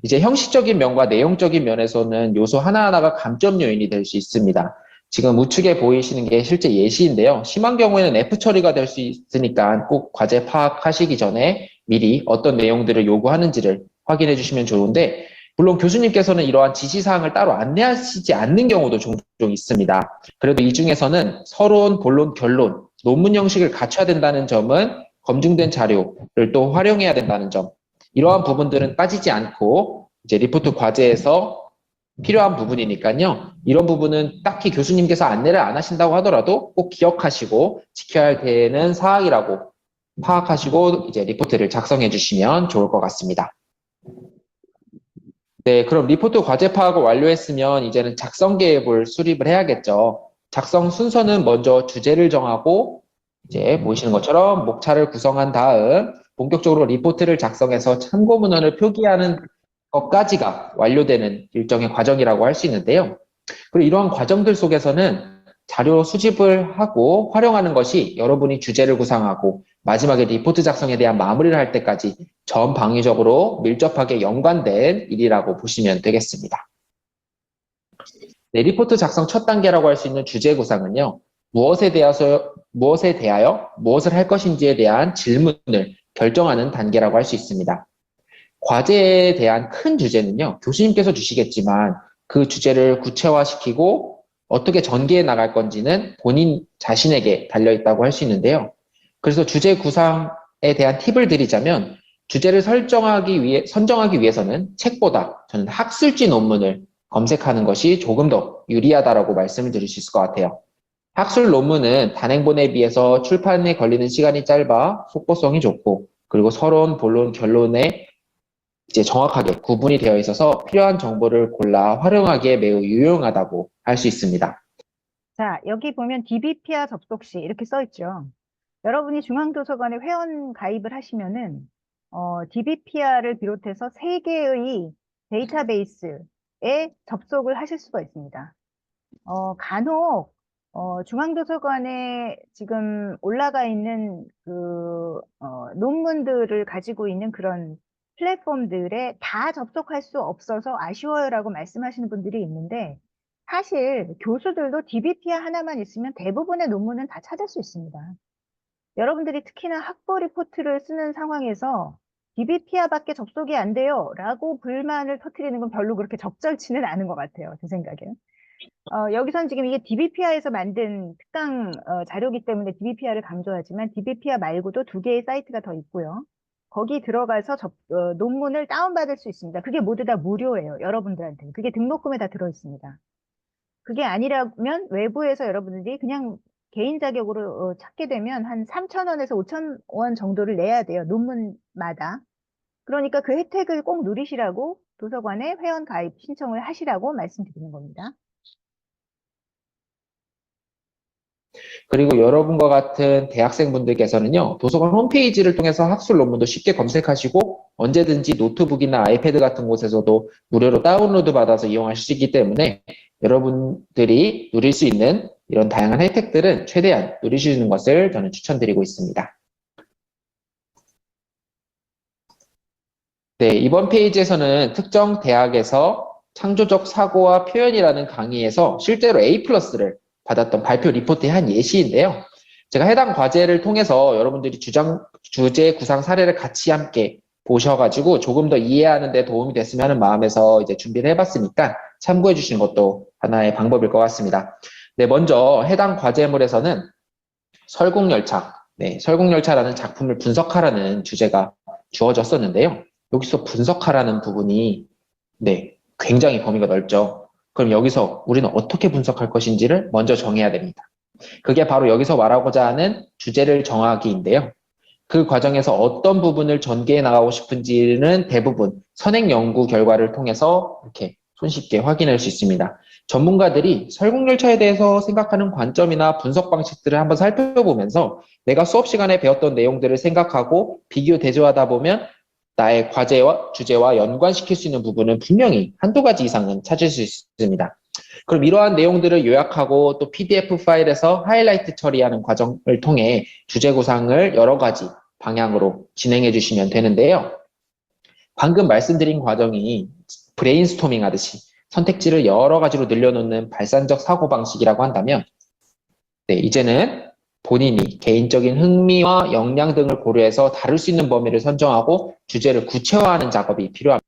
이제 형식적인 면과 내용적인 면에서는 요소 하나하나가 감점 요인이 될 수 있습니다. 지금 우측에 보이시는 게 실제 예시인데요. 심한 경우에는 F 처리가 될 수 있으니까 꼭 과제 파악하시기 전에 미리 어떤 내용들을 요구하는지를 확인해 주시면 좋은데 물론 교수님께서는 이러한 지시사항을 따로 안내하시지 않는 경우도 종종 있습니다. 그래도 이 중에서는 서론, 본론, 결론, 논문 형식을 갖춰야 된다는 점은 검증된 자료를 또 활용해야 된다는 점 이러한 부분들은 빠지지 않고 이제 리포트 과제에서 필요한 부분이니까요. 이런 부분은 딱히 교수님께서 안내를 안 하신다고 하더라도 꼭 기억하시고 지켜야 되는 사항이라고 파악하시고 이제 리포트를 작성해 주시면 좋을 것 같습니다. 네, 그럼 리포트 과제 파악을 완료했으면 이제는 작성 계획을 수립을 해야겠죠. 작성 순서는 먼저 주제를 정하고 이제 보이시는 것처럼 목차를 구성한 다음 본격적으로 리포트를 작성해서 참고 문헌을 표기하는 것까지가 완료되는 일정의 과정이라고 할 수 있는데요. 그리고 이러한 과정들 속에서는 자료 수집을 하고 활용하는 것이 여러분이 주제를 구상하고 마지막에 리포트 작성에 대한 마무리를 할 때까지 전방위적으로 밀접하게 연관된 일이라고 보시면 되겠습니다. 네, 리포트 작성 첫 단계라고 할 수 있는 주제 구상은요. 무엇에 대하여 무엇을 할 것인지에 대한 질문을 결정하는 단계라고 할 수 있습니다. 과제에 대한 큰 주제는요, 교수님께서 주시겠지만 그 주제를 구체화시키고 어떻게 전개해 나갈 건지는 본인 자신에게 달려있다고 할 수 있는데요. 그래서 주제 구상에 대한 팁을 드리자면 주제를 선정하기 위해서는 책보다 저는 학술지 논문을 검색하는 것이 조금 더 유리하다라고 말씀을 드릴 수 있을 것 같아요. 학술 논문은 단행본에 비해서 출판에 걸리는 시간이 짧아 속보성이 좋고 그리고 서론, 본론, 결론에 이제 정확하게 구분이 되어 있어서 필요한 정보를 골라 활용하기에 매우 유용하다고 할 수 있습니다. 자, 여기 보면 DBPR 접속 시 이렇게 써 있죠. 여러분이 중앙도서관에 회원 가입을 하시면은 DBPR을 비롯해서 3개의 데이터베이스에 접속을 하실 수가 있습니다. 간혹 중앙도서관에 지금 올라가 있는 그 논문들을 가지고 있는 그런 플랫폼들에 다 접속할 수 없어서 아쉬워요라고 말씀하시는 분들이 있는데 사실 교수들도 DBPR 하나만 있으면 대부분의 논문은 다 찾을 수 있습니다. 여러분들이 특히나 학부 리포트를 쓰는 상황에서 DBPR밖에 접속이 안 돼요 라고 불만을 터뜨리는 건 별로 그렇게 적절치는 않은 것 같아요. 제 생각에는. 여기선 지금 이게 DBPR에서 만든 특강 자료이기 때문에 DBPR을 강조하지만 DBPR 말고도 2개의 사이트가 더 있고요. 거기 들어가서 논문을 다운받을 수 있습니다. 그게 모두 다 무료예요. 여러분들한테는. 그게 등록금에 다 들어있습니다. 그게 아니라면 외부에서 여러분들이 그냥 개인 자격으로 찾게 되면 한 3,000원에서 5,000원 정도를 내야 돼요. 논문마다. 그러니까 그 혜택을 꼭 누리시라고 도서관에 회원 가입 신청을 하시라고 말씀드리는 겁니다. 그리고 여러분과 같은 대학생분들께서는요, 도서관 홈페이지를 통해서 학술 논문도 쉽게 검색하시고 언제든지 노트북이나 아이패드 같은 곳에서도 무료로 다운로드 받아서 이용하실 수 있기 때문에 여러분들이 누릴 수 있는 이런 다양한 혜택들은 최대한 누리시는 것을 저는 추천드리고 있습니다. 네, 이번 페이지에서는 특정 대학에서 창조적 사고와 표현이라는 강의에서 실제로 A+를 받았던 발표 리포트의 한 예시인데요. 제가 해당 과제를 통해서 여러분들이 주제 구상 사례를 같이 함께 보셔가지고 조금 더 이해하는 데 도움이 됐으면 하는 마음에서 이제 준비를 해봤으니까 참고해 주시는 것도 하나의 방법일 것 같습니다. 네, 먼저 해당 과제물에서는 설국열차, 네, 설국열차라는 작품을 분석하라는 주제가 주어졌었는데요. 여기서 분석하라는 부분이 네, 굉장히 범위가 넓죠. 그럼 여기서 우리는 어떻게 분석할 것인지를 먼저 정해야 됩니다. 그게 바로 여기서 말하고자 하는 주제를 정하기인데요. 그 과정에서 어떤 부분을 전개해 나가고 싶은지는 대부분 선행 연구 결과를 통해서 이렇게 손쉽게 확인할 수 있습니다. 전문가들이 설국열차에 대해서 생각하는 관점이나 분석 방식들을 한번 살펴보면서 내가 수업 시간에 배웠던 내용들을 생각하고 비교 대조하다 보면 나의 과제와 주제와 연관시킬 수 있는 부분은 분명히 한두 가지 이상은 찾을 수 있습니다. 그럼 이러한 내용들을 요약하고 또 PDF 파일에서 하이라이트 처리하는 과정을 통해 주제 구상을 여러 가지 방향으로 진행해 주시면 되는데요. 방금 말씀드린 과정이 브레인스토밍 하듯이 선택지를 여러 가지로 늘려놓는 발산적 사고방식이라고 한다면 네, 이제는 본인이 개인적인 흥미와 역량 등을 고려해서 다룰 수 있는 범위를 선정하고 주제를 구체화하는 작업이 필요합니다.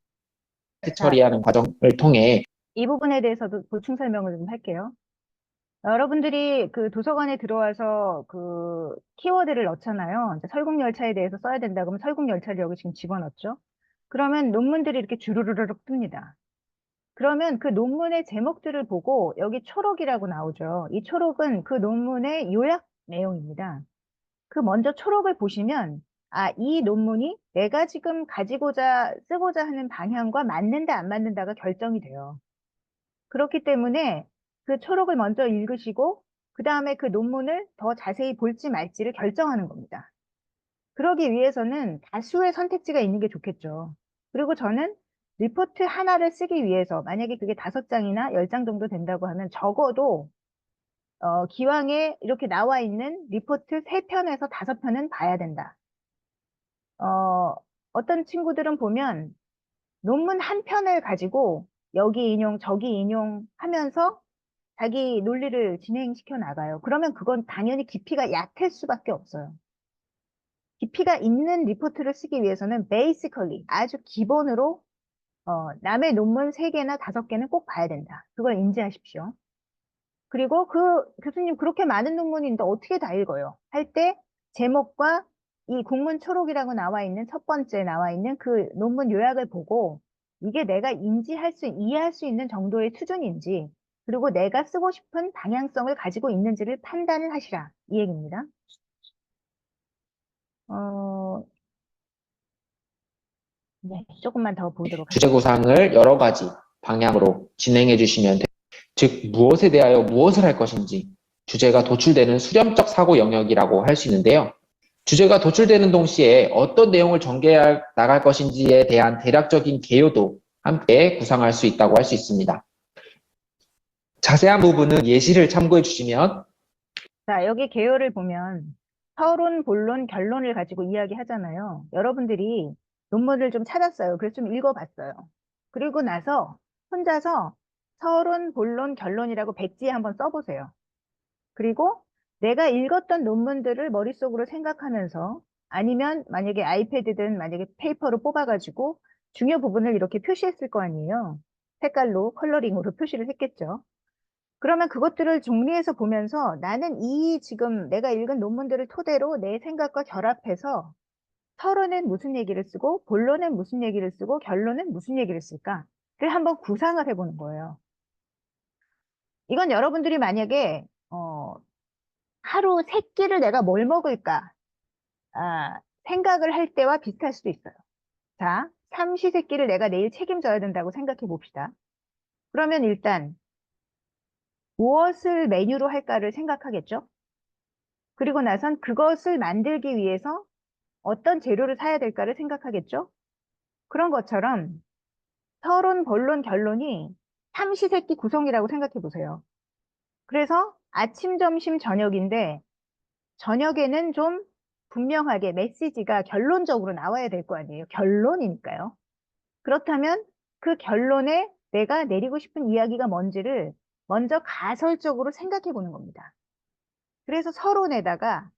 자, 처리하는 과정을 통해 이 부분에 대해서도 보충 설명을 좀 할게요. 여러분들이 그 도서관에 들어와서 그 키워드를 넣잖아요. 이제 설국열차에 대해서 써야 된다 그러면 설국열차를 여기 지금 집어넣죠. 그러면 논문들이 이렇게 주르르륵 뜹니다. 그러면 그 논문의 제목들을 보고 여기 초록이라고 나오죠. 이 초록은 그 논문의 요약 내용입니다. 그 먼저 초록을 보시면 이 논문이 내가 지금 가지고자 쓰고자 하는 방향과 맞는다 안 맞는다가 결정이 돼요. 그렇기 때문에 그 초록을 먼저 읽으시고 그 다음에 그 논문을 더 자세히 볼지 말지를 결정하는 겁니다. 그러기 위해서는 다수의 선택지가 있는 게 좋겠죠. 그리고 저는 리포트 하나를 쓰기 위해서 만약에 그게 5장이나 10장 정도 된다고 하면 적어도 기왕에 이렇게 나와 있는 리포트 3편에서 5편은 봐야 된다. 어떤 친구들은 보면 논문 한 편을 가지고 여기 인용, 저기 인용 하면서 자기 논리를 진행시켜 나가요. 그러면 그건 당연히 깊이가 얕을 수밖에 없어요. 깊이가 있는 리포트를 쓰기 위해서는 basically 아주 기본으로 남의 논문 3개나 5개는 꼭 봐야 된다. 그걸 인지하십시오. 그리고 교수님 그렇게 많은 논문인데 어떻게 다 읽어요? 할 때 제목과 이 국문 초록이라고 나와 있는 첫 번째 나와 있는 그 논문 요약을 보고 이게 내가 이해할 수 있는 정도의 수준인지 그리고 내가 쓰고 싶은 방향성을 가지고 있는지를 판단을 하시라. 이 얘기입니다. 어, 네, 조금만 더 보도록 주제 할게요. 구상을 여러 가지 방향으로 진행해 주시면 됩니다. 즉 무엇에 대하여 무엇을 할 것인지 주제가 도출되는 수렴적 사고 영역이라고 할 수 있는데요. 주제가 도출되는 동시에 어떤 내용을 전개해 나갈 것인지에 대한 대략적인 개요도 함께 구상할 수 있다고 할 수 있습니다. 자세한 부분은 예시를 참고해 주시면 자, 여기 개요를 보면 서론, 본론, 결론을 가지고 이야기하잖아요. 여러분들이 논문을 좀 찾았어요. 그래서 좀 읽어봤어요. 그리고 나서 혼자서 서론, 본론, 결론이라고 백지에 한번 써보세요. 그리고 내가 읽었던 논문들을 머릿속으로 생각하면서 아니면 만약에 아이패드든 만약에 페이퍼로 뽑아가지고 중요 부분을 이렇게 표시했을 거 아니에요. 색깔로, 컬러링으로 표시를 했겠죠. 그러면 그것들을 정리해서 보면서 나는 지금 내가 읽은 논문들을 토대로 내 생각과 결합해서 서론은 무슨 얘기를 쓰고, 본론은 무슨 얘기를 쓰고, 결론은 무슨 얘기를 쓸까? 를 한번 구상을 해보는 거예요. 이건 여러분들이 만약에, 하루 세 끼를 내가 뭘 먹을까? 생각을 할 때와 비슷할 수도 있어요. 자, 삼시세끼를 내가 내일 책임져야 된다고 생각해 봅시다. 그러면 일단 무엇을 메뉴로 할까를 생각하겠죠? 그리고 나선 그것을 만들기 위해서 어떤 재료를 사야 될까를 생각하겠죠? 그런 것처럼 서론, 본론, 결론이 삼시세끼 구성이라고 생각해 보세요. 그래서 아침, 점심, 저녁인데 저녁에는 좀 분명하게 메시지가 결론적으로 나와야 될 거 아니에요. 결론이니까요. 그렇다면 그 결론에 내가 내리고 싶은 이야기가 뭔지를 먼저 가설적으로 생각해 보는 겁니다. 그래서 서론에다가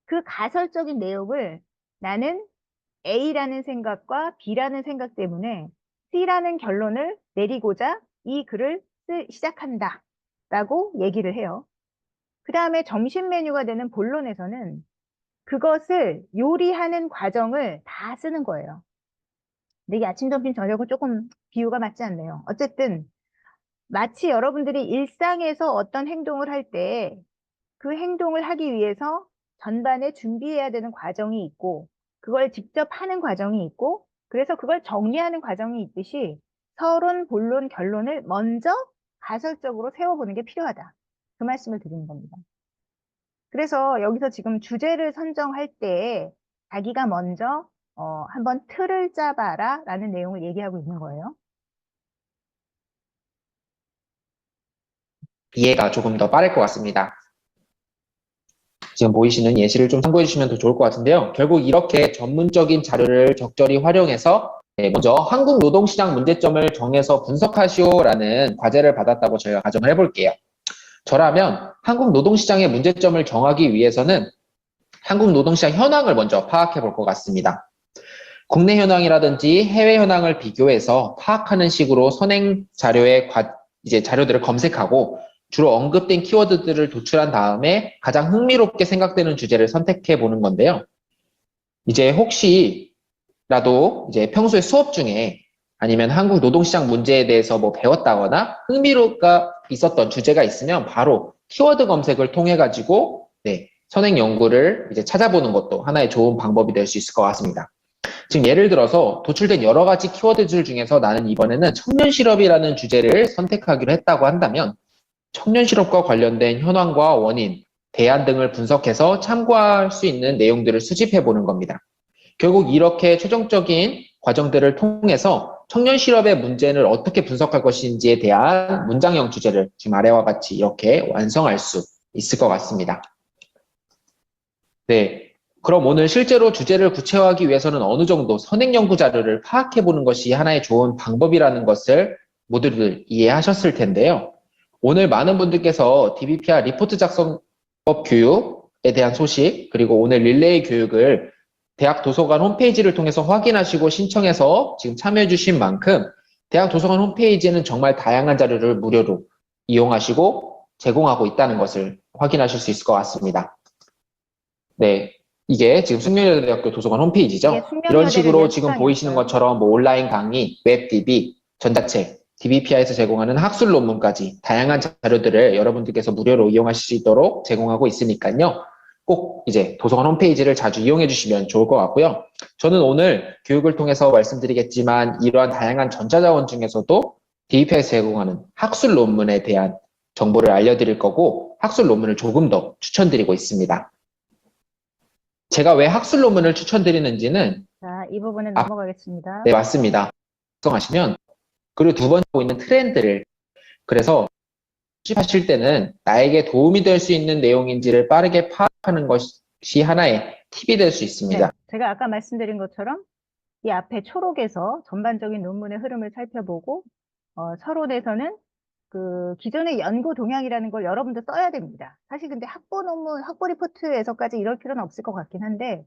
그 가설적인 내용을 나는 A라는 생각과 B라는 생각 때문에 C라는 결론을 내리고자 이 글을 시작한다 라고 얘기를 해요. 그 다음에 점심 메뉴가 되는 본론에서는 그것을 요리하는 과정을 다 쓰는 거예요. 근데 이게 아침, 점심, 저녁은 조금 비유가 맞지 않네요. 어쨌든 마치 여러분들이 일상에서 어떤 행동을 할 때 그 행동을 하기 위해서 전반에 준비해야 되는 과정이 있고 그걸 직접 하는 과정이 있고 그래서 그걸 정리하는 과정이 있듯이 서론, 본론, 결론을 먼저 가설적으로 세워보는 게 필요하다. 그 말씀을 드리는 겁니다. 그래서 여기서 지금 주제를 선정할 때 자기가 먼저 한번 틀을 짜봐라 라는 내용을 얘기하고 있는 거예요. 이해가 조금 더 빠를 것 같습니다. 지금 보이시는 예시를 좀 참고해 주시면 더 좋을 것 같은데요. 결국 이렇게 전문적인 자료를 적절히 활용해서 먼저 한국 노동시장 문제점을 정해서 분석하시오라는 과제를 받았다고 저희가 가정을 해볼게요. 저라면 한국 노동시장의 문제점을 정하기 위해서는 한국 노동시장 현황을 먼저 파악해 볼 것 같습니다. 국내 현황이라든지 해외 현황을 비교해서 파악하는 식으로 선행 자료의 자료들을 검색하고 주로 언급된 키워드들을 도출한 다음에 가장 흥미롭게 생각되는 주제를 선택해 보는 건데요. 이제 혹시라도 이제 평소에 수업 중에 아니면 한국 노동시장 문제에 대해서 뭐 배웠다거나 흥미가 있었던 주제가 있으면 바로 키워드 검색을 통해 가지고 선행 연구를 이제 찾아보는 것도 하나의 좋은 방법이 될 수 있을 것 같습니다. 지금 예를 들어서 도출된 여러 가지 키워드들 중에서 나는 이번에는 청년실업이라는 주제를 선택하기로 했다고 한다면 청년실업과 관련된 현황과 원인, 대안 등을 분석해서 참고할 수 있는 내용들을 수집해 보는 겁니다. 결국 이렇게 최종적인 과정들을 통해서 청년실업의 문제를 어떻게 분석할 것인지에 대한 문장형 주제를 지금 아래와 같이 이렇게 완성할 수 있을 것 같습니다. 네. 그럼 오늘 실제로 주제를 구체화하기 위해서는 어느 정도 선행 연구 자료를 파악해 보는 것이 하나의 좋은 방법이라는 것을 모두들 이해하셨을 텐데요. 오늘 많은 분들께서 DBPR 리포트 작성법 교육에 대한 소식, 그리고 오늘 릴레이 교육을 대학 도서관 홈페이지를 통해서 확인하시고 신청해서 지금 참여해 주신 만큼 대학 도서관 홈페이지에는 정말 다양한 자료를 무료로 이용하시고 제공하고 있다는 것을 확인하실 수 있을 것 같습니다. 네, 이게 지금 숙명여대대학교 도서관 홈페이지죠. 이게 숙명여대를 이런 식으로 위한 지금 보이시는 수강이었어요. 것처럼 뭐 온라인 강의, 웹 DB, 전자책, DBPI에서 제공하는 학술 논문까지 다양한 자료들을 여러분들께서 무료로 이용하실 수 있도록 제공하고 있으니까요. 꼭 이제 도서관 홈페이지를 자주 이용해 주시면 좋을 것 같고요. 저는 오늘 교육을 통해서 말씀드리겠지만 이러한 다양한 전자자원 중에서도 DBPI에서 제공하는 학술 논문에 대한 정보를 알려드릴 거고 학술 논문을 조금 더 추천드리고 있습니다. 제가 왜 학술 논문을 추천드리는지는 자, 이 부분은 넘어가겠습니다. 네, 맞습니다. 작성하시면 그리고 두 번째 보고 있는 트렌드를 그래서 수집하실 때는 나에게 도움이 될 수 있는 내용인지를 빠르게 파악하는 것이 하나의 팁이 될 수 있습니다. 네, 제가 아까 말씀드린 것처럼 이 앞에 초록에서 전반적인 논문의 흐름을 살펴보고 서론에서는 그 기존의 연구 동향이라는 걸 여러분도 써야 됩니다. 사실 근데 학부 논문, 학부 리포트에서까지 이럴 필요는 없을 것 같긴 한데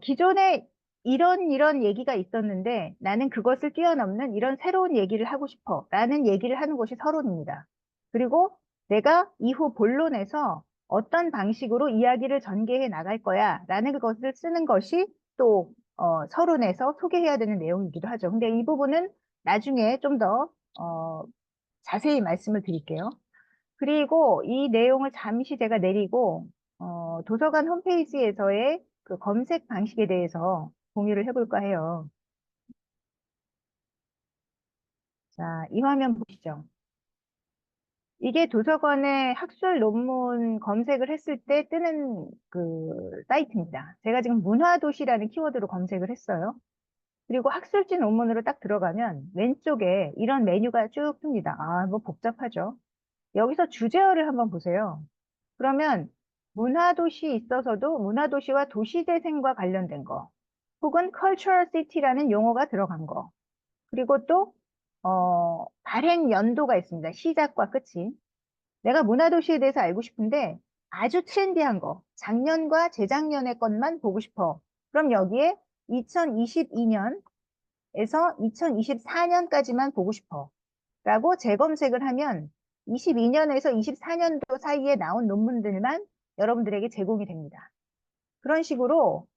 기존에 이런 얘기가 있었는데 나는 그것을 뛰어넘는 이런 새로운 얘기를 하고 싶어 라는 얘기를 하는 것이 서론입니다. 그리고 내가 이후 본론에서 어떤 방식으로 이야기를 전개해 나갈 거야 라는 것을 쓰는 것이 또 서론에서 소개해야 되는 내용이기도 하죠. 근데 이 부분은 나중에 좀 더 자세히 말씀을 드릴게요. 그리고 이 내용을 잠시 제가 내리고 도서관 홈페이지에서의 그 검색 방식에 대해서 공유를 해볼까 해요. 자, 이 화면 보시죠. 이게 도서관의 학술 논문 검색을 했을 때 뜨는 그 사이트입니다. 제가 지금 문화도시라는 키워드로 검색을 했어요. 그리고 학술지 논문으로 딱 들어가면 왼쪽에 이런 메뉴가 쭉 뜹니다. 아, 뭐 복잡하죠. 여기서 주제어를 한번 보세요. 그러면 문화도시 있어서도 문화도시와 도시재생과 관련된 거, 혹은 cultural city라는 용어가 들어간 거, 그리고 또 발행 연도가 있습니다. 시작과 끝이. 내가 문화도시에 대해서 알고 싶은데 아주 트렌디한 거, 작년과 재작년의 것만 보고 싶어. 그럼 여기에 2022년에서 2024년까지만 보고 싶어. 라고 재검색을 하면 22년에서 24년도 사이에 나온 논문들만 여러분들에게 제공이 됩니다. 그런 식으로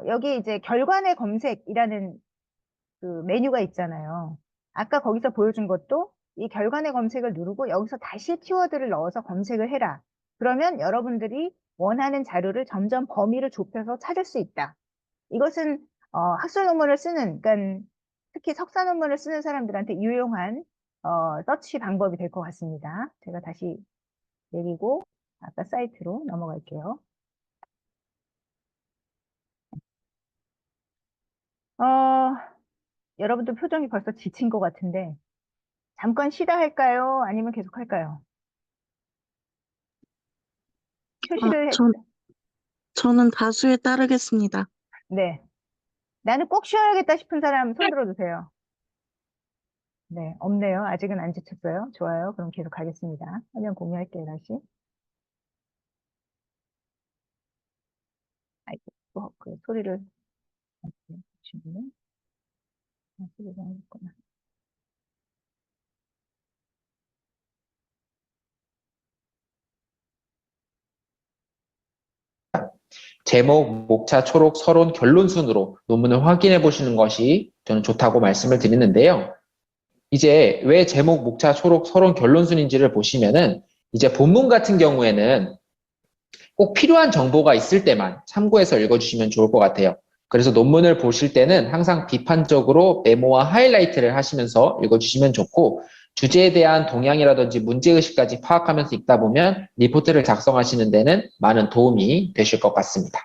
여기 이제 결과내 검색이라는 그 메뉴가 있잖아요. 아까 거기서 보여준 것도 이 결과내 검색을 누르고 여기서 다시 키워드를 넣어서 검색을 해라. 그러면 여러분들이 원하는 자료를 점점 범위를 좁혀서 찾을 수 있다. 이것은 학술 논문을 쓰는, 그러니까 특히 석사 논문을 쓰는 사람들한테 유용한 서치 방법이 될 것 같습니다. 제가 다시 내리고 아까 사이트로 넘어갈게요. 어, 여러분들 표정이 벌써 지친 것 같은데 잠깐 쉬다 할까요? 아니면 계속 할까요? 아, 표시를 저는 다수에 따르겠습니다. 네. 나는 꼭 쉬어야겠다 싶은 사람 손 들어주세요. 네, 없네요. 아직은 안 지쳤어요. 좋아요. 그럼 계속 가겠습니다. 화면 공유할게요, 다시. 아이고, 그 소리를 주시면 소리가 했구나. 제목, 목차, 초록, 서론, 결론 순으로 논문을 확인해 보시는 것이 저는 좋다고 말씀을 드리는데요. 이제 왜 제목, 목차, 초록, 서론, 결론 순인지를 보시면은 이제 본문 같은 경우에는 꼭 필요한 정보가 있을 때만 참고해서 읽어주시면 좋을 것 같아요. 그래서 논문을 보실 때는 항상 비판적으로 메모와 하이라이트를 하시면서 읽어주시면 좋고, 주제에 대한 동향이라든지 문제의식까지 파악하면서 읽다 보면 리포트를 작성하시는 데는 많은 도움이 되실 것 같습니다.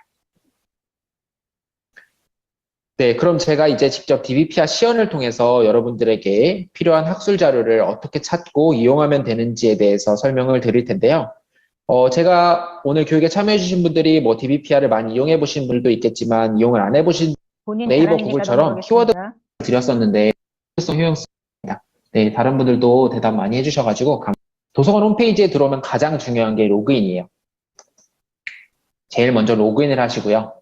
네, 그럼 제가 이제 직접 DBPR 시연을 통해서 여러분들에게 필요한 학술 자료를 어떻게 찾고 이용하면 되는지에 대해서 설명을 드릴 텐데요. 제가 오늘 교육에 참여해주신 분들이 뭐 DBPR을 많이 이용해보신 분들도 있겠지만 이용을 안 해보신 본인 네이버, 잘하니까 구글처럼 키워드 넘어가겠습니다. 드렸었는데 효용성입니다. 네, 다른 분들도 대답 많이 해주셔가지고 도서관 홈페이지에 들어오면 가장 중요한 게 로그인이에요. 제일 먼저 로그인을 하시고요.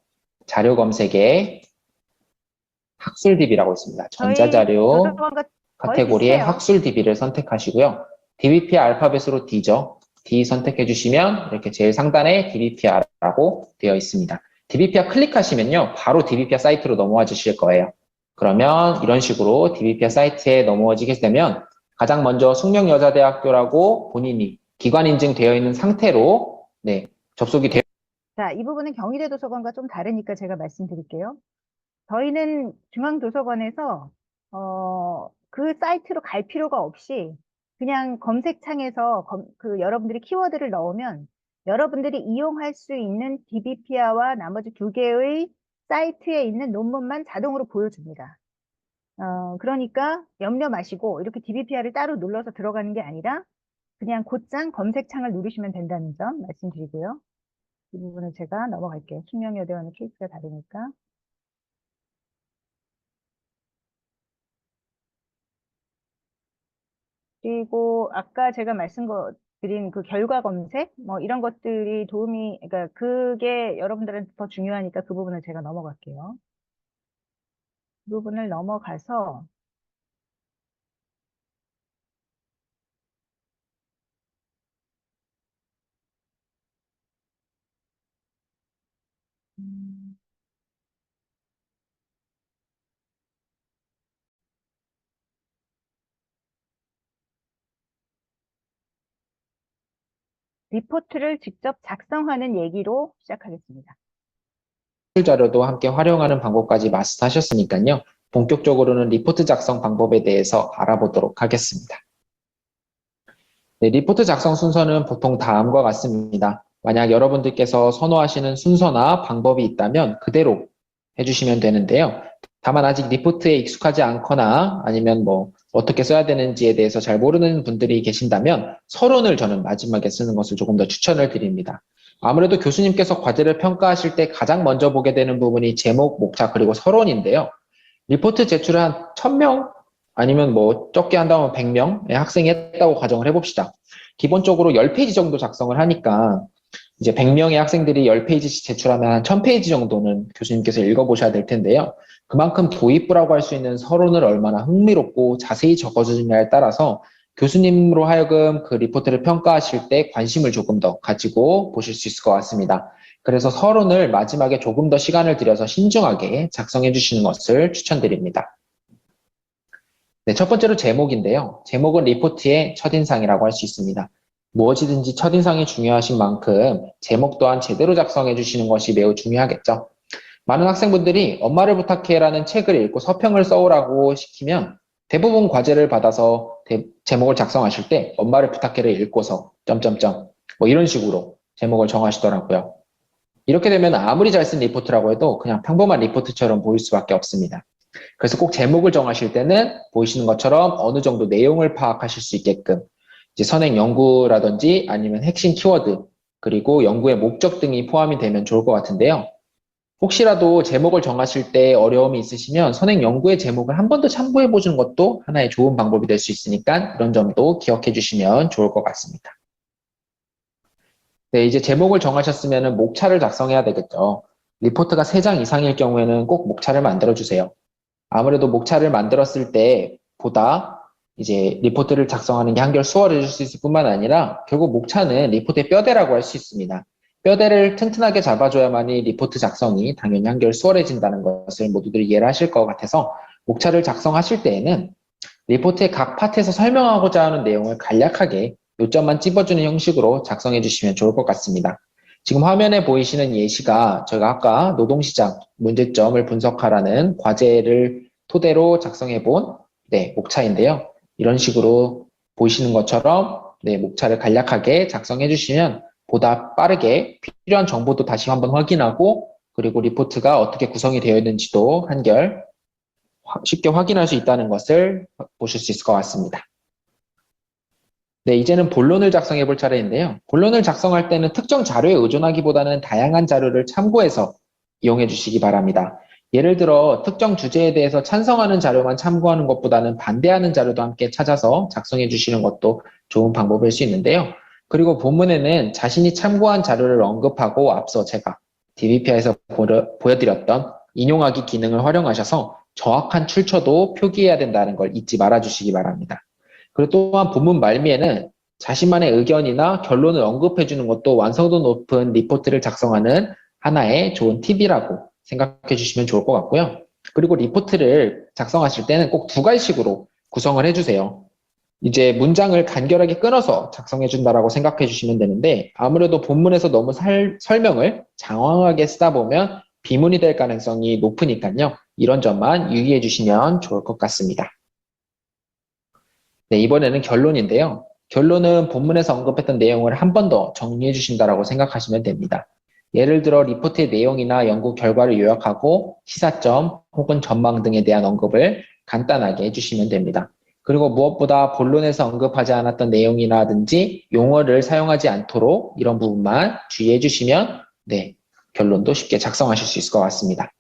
자료 검색에 학술 DB라고 있습니다. 저희 전자자료 도서관과 거의 카테고리에 비슷해요. 학술 DB를 선택하시고요. DBP 알파벳으로 D죠. D 선택해 주시면 이렇게 제일 상단에 DBPR라고 되어 있습니다. DBPR 클릭하시면요. 바로 DBPR 사이트로 넘어와 주실 거예요. 그러면 이런 식으로 DBPR 사이트에 넘어지게 되면 가장 먼저 숙명여자대학교라고 본인이 기관 인증되어 있는 상태로 네, 접속이 되어 자, 이 부분은 경희대 도서관과 좀 다르니까 제가 말씀드릴게요. 저희는 중앙도서관에서 그 사이트로 갈 필요가 없이 그냥 검색창에서 그 여러분들이 키워드를 넣으면 여러분들이 이용할 수 있는 DBPR와 나머지 두 개의 사이트에 있는 논문만 자동으로 보여줍니다. 그러니까 염려 마시고 이렇게 DBPR을 따로 눌러서 들어가는 게 아니라 그냥 곧장 검색창을 누르시면 된다는 점 말씀드리고요. 이 부분은 제가 넘어갈게요. 숙명여대와는 케이스가 다르니까. 그리고 아까 제가 드린 그 결과 검색, 뭐 이런 것들이 그러니까 그게 여러분들한테 더 중요하니까 그 부분을 제가 넘어갈게요. 그 부분을 넘어가서, 음, 리포트를 직접 작성하는 얘기로 시작하겠습니다. 자료도 함께 활용하는 방법까지 마스터하셨으니까요. 본격적으로는 리포트 작성 방법에 대해서 알아보도록 하겠습니다. 네, 리포트 작성 순서는 보통 다음과 같습니다. 만약 여러분들께서 선호하시는 순서나 방법이 있다면 그대로 해주시면 되는데요. 다만 아직 리포트에 익숙하지 않거나 아니면 어떻게 써야 되는지에 대해서 잘 모르는 분들이 계신다면 서론을 저는 마지막에 쓰는 것을 조금 더 추천을 드립니다. 아무래도 교수님께서 과제를 평가하실 때 가장 먼저 보게 되는 부분이 제목, 목차, 그리고 서론인데요. 리포트 제출을 한 1000명 아니면 적게 한다면 100명의 학생이 했다고 가정을 해봅시다. 기본적으로 10페이지 정도 작성을 하니까 이제 100명의 학생들이 10페이지씩 제출하면 한 1000페이지 정도는 교수님께서 읽어보셔야 될 텐데요. 그만큼 도입부라고 할 수 있는 서론을 얼마나 흥미롭고 자세히 적어주느냐에 따라서 교수님으로 하여금 그 리포트를 평가하실 때 관심을 조금 더 가지고 보실 수 있을 것 같습니다. 그래서 서론을 마지막에 조금 더 시간을 들여서 신중하게 작성해 주시는 것을 추천드립니다. 네, 첫 번째로 제목인데요. 제목은 리포트의 첫인상이라고 할 수 있습니다. 무엇이든지 첫인상이 중요하신 만큼 제목 또한 제대로 작성해 주시는 것이 매우 중요하겠죠. 많은 학생분들이 엄마를 부탁해라는 책을 읽고 서평을 써오라고 시키면 대부분 과제를 받아서 제목을 작성하실 때 엄마를 부탁해를 읽고서 점점점 이런 식으로 제목을 정하시더라고요. 이렇게 되면 아무리 잘 쓴 리포트라고 해도 그냥 평범한 리포트처럼 보일 수밖에 없습니다. 그래서 꼭 제목을 정하실 때는 보이시는 것처럼 어느 정도 내용을 파악하실 수 있게끔 이제 선행 연구라든지 아니면 핵심 키워드 그리고 연구의 목적 등이 포함이 되면 좋을 것 같은데요. 혹시라도 제목을 정하실 때 어려움이 있으시면 선행 연구의 제목을 한 번 더 참고해 보시는 것도 하나의 좋은 방법이 될 수 있으니까 이런 점도 기억해 주시면 좋을 것 같습니다. 네, 이제 제목을 정하셨으면 목차를 작성해야 되겠죠. 리포트가 3장 이상일 경우에는 꼭 목차를 만들어 주세요. 아무래도 목차를 만들었을 때 보다 이제 리포트를 작성하는 게 한결 수월해질 수 있을 뿐만 아니라 결국 목차는 리포트의 뼈대라고 할 수 있습니다. 뼈대를 튼튼하게 잡아줘야만이 리포트 작성이 당연히 한결 수월해진다는 것을 모두들 이해를 하실 것 같아서 목차를 작성하실 때에는 리포트의 각 파트에서 설명하고자 하는 내용을 간략하게 요점만 찝어주는 형식으로 작성해 주시면 좋을 것 같습니다. 지금 화면에 보이시는 예시가 저희가 아까 노동시장 문제점을 분석하라는 과제를 토대로 작성해 본 목차인데요. 이런 식으로 보이시는 것처럼 목차를 간략하게 작성해 주시면 보다 빠르게 필요한 정보도 다시 한번 확인하고 그리고 리포트가 어떻게 구성이 되어 있는지도 한결 쉽게 확인할 수 있다는 것을 보실 수 있을 것 같습니다. 네, 이제는 본론을 작성해 볼 차례인데요. 본론을 작성할 때는 특정 자료에 의존하기보다는 다양한 자료를 참고해서 이용해 주시기 바랍니다. 예를 들어 특정 주제에 대해서 찬성하는 자료만 참고하는 것보다는 반대하는 자료도 함께 찾아서 작성해 주시는 것도 좋은 방법일 수 있는데요. 그리고 본문에는 자신이 참고한 자료를 언급하고 앞서 제가 DBP에서 보여드렸던 인용하기 기능을 활용하셔서 정확한 출처도 표기해야 된다는 걸 잊지 말아 주시기 바랍니다. 그리고 또한 본문 말미에는 자신만의 의견이나 결론을 언급해 주는 것도 완성도 높은 리포트를 작성하는 하나의 좋은 팁이라고 생각해 주시면 좋을 것 같고요. 그리고 리포트를 작성하실 때는 꼭 2가지식으로 구성을 해주세요. 이제 문장을 간결하게 끊어서 작성해 준다라고 생각해 주시면 되는데 아무래도 본문에서 너무 설명을 장황하게 쓰다 보면 비문이 될 가능성이 높으니까요. 이런 점만 유의해 주시면 좋을 것 같습니다. 네, 이번에는 결론인데요. 결론은 본문에서 언급했던 내용을 한 번 더 정리해 주신다라고 생각하시면 됩니다. 예를 들어 리포트의 내용이나 연구 결과를 요약하고 시사점 혹은 전망 등에 대한 언급을 간단하게 해주시면 됩니다. 그리고 무엇보다 본론에서 언급하지 않았던 내용이라든지 용어를 사용하지 않도록 이런 부분만 주의해 주시면 결론도 쉽게 작성하실 수 있을 것 같습니다.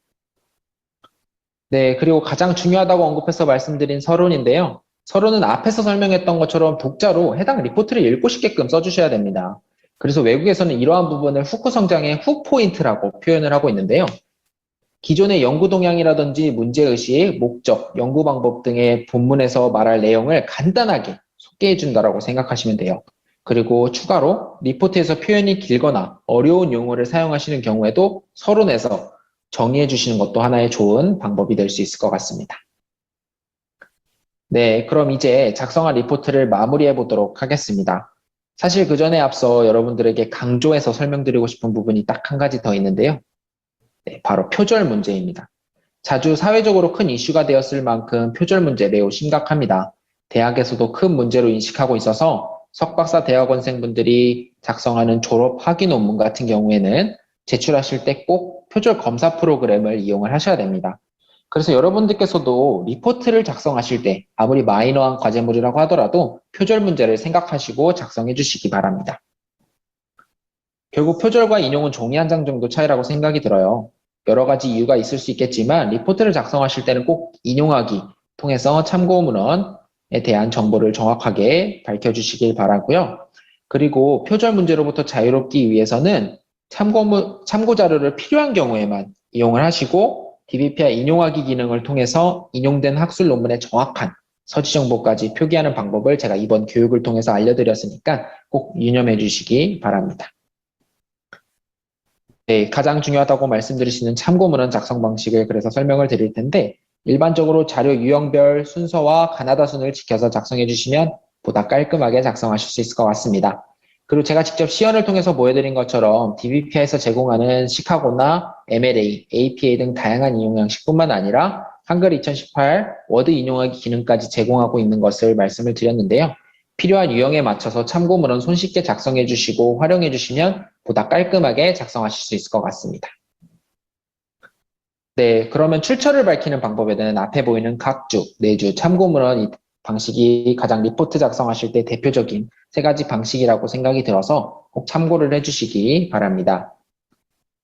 네, 그리고 가장 중요하다고 언급해서 말씀드린 서론인데요. 서론은 앞에서 설명했던 것처럼 독자로 해당 리포트를 읽고 싶게끔 써주셔야 됩니다. 그래서 외국에서는 이러한 부분을 후크 성장의 훅 포인트라고 표현을 하고 있는데요. 기존의 연구 동향이라든지 문제의식, 목적, 연구 방법 등의 본문에서 말할 내용을 간단하게 소개해 준다라고 생각하시면 돼요. 그리고 추가로 리포트에서 표현이 길거나 어려운 용어를 사용하시는 경우에도 서론에서 정의해 주시는 것도 하나의 좋은 방법이 될 수 있을 것 같습니다. 네, 그럼 이제 작성한 리포트를 마무리해 보도록 하겠습니다. 사실 그 전에 앞서 여러분들에게 강조해서 설명드리고 싶은 부분이 딱 한 가지 더 있는데요. 네, 바로 표절 문제입니다. 자주 사회적으로 큰 이슈가 되었을 만큼 표절 문제 매우 심각합니다. 대학에서도 큰 문제로 인식하고 있어서 석박사 대학원생분들이 작성하는 졸업 학위 논문 같은 경우에는 제출하실 때 꼭 표절 검사 프로그램을 이용을 하셔야 됩니다. 그래서 여러분들께서도 리포트를 작성하실 때 아무리 마이너한 과제물이라고 하더라도 표절 문제를 생각하시고 작성해 주시기 바랍니다. 결국 표절과 인용은 종이 한 장 정도 차이라고 생각이 들어요. 여러 가지 이유가 있을 수 있겠지만 리포트를 작성하실 때는 꼭 인용하기 통해서 참고 문헌에 대한 정보를 정확하게 밝혀주시길 바라고요. 그리고 표절 문제로부터 자유롭기 위해서는 참고 자료를 필요한 경우에만 이용을 하시고 DBPI 인용하기 기능을 통해서 인용된 학술 논문의 정확한 서지 정보까지 표기하는 방법을 제가 이번 교육을 통해서 알려드렸으니까 꼭 유념해 주시기 바랍니다. 네, 가장 중요하다고 말씀드리시는 참고문헌 작성 방식을 그래서 설명을 드릴 텐데 일반적으로 자료 유형별 순서와 가나다 순을 지켜서 작성해 주시면 보다 깔끔하게 작성하실 수 있을 것 같습니다. 그리고 제가 직접 시연을 통해서 보여드린 것처럼 DBPI에서 제공하는 시카고나 MLA, APA 등 다양한 인용 양식뿐만 아니라 한글 2018 워드 인용하기 기능까지 제공하고 있는 것을 말씀을 드렸는데요. 필요한 유형에 맞춰서 참고문헌 손쉽게 작성해 주시고 활용해 주시면 보다 깔끔하게 작성하실 수 있을 것 같습니다. 네, 그러면 출처를 밝히는 방법에는 앞에 보이는 각주, 내주, 참고문헌 방식이 가장 리포트 작성하실 때 대표적인 세 가지 방식이라고 생각이 들어서 꼭 참고를 해주시기 바랍니다.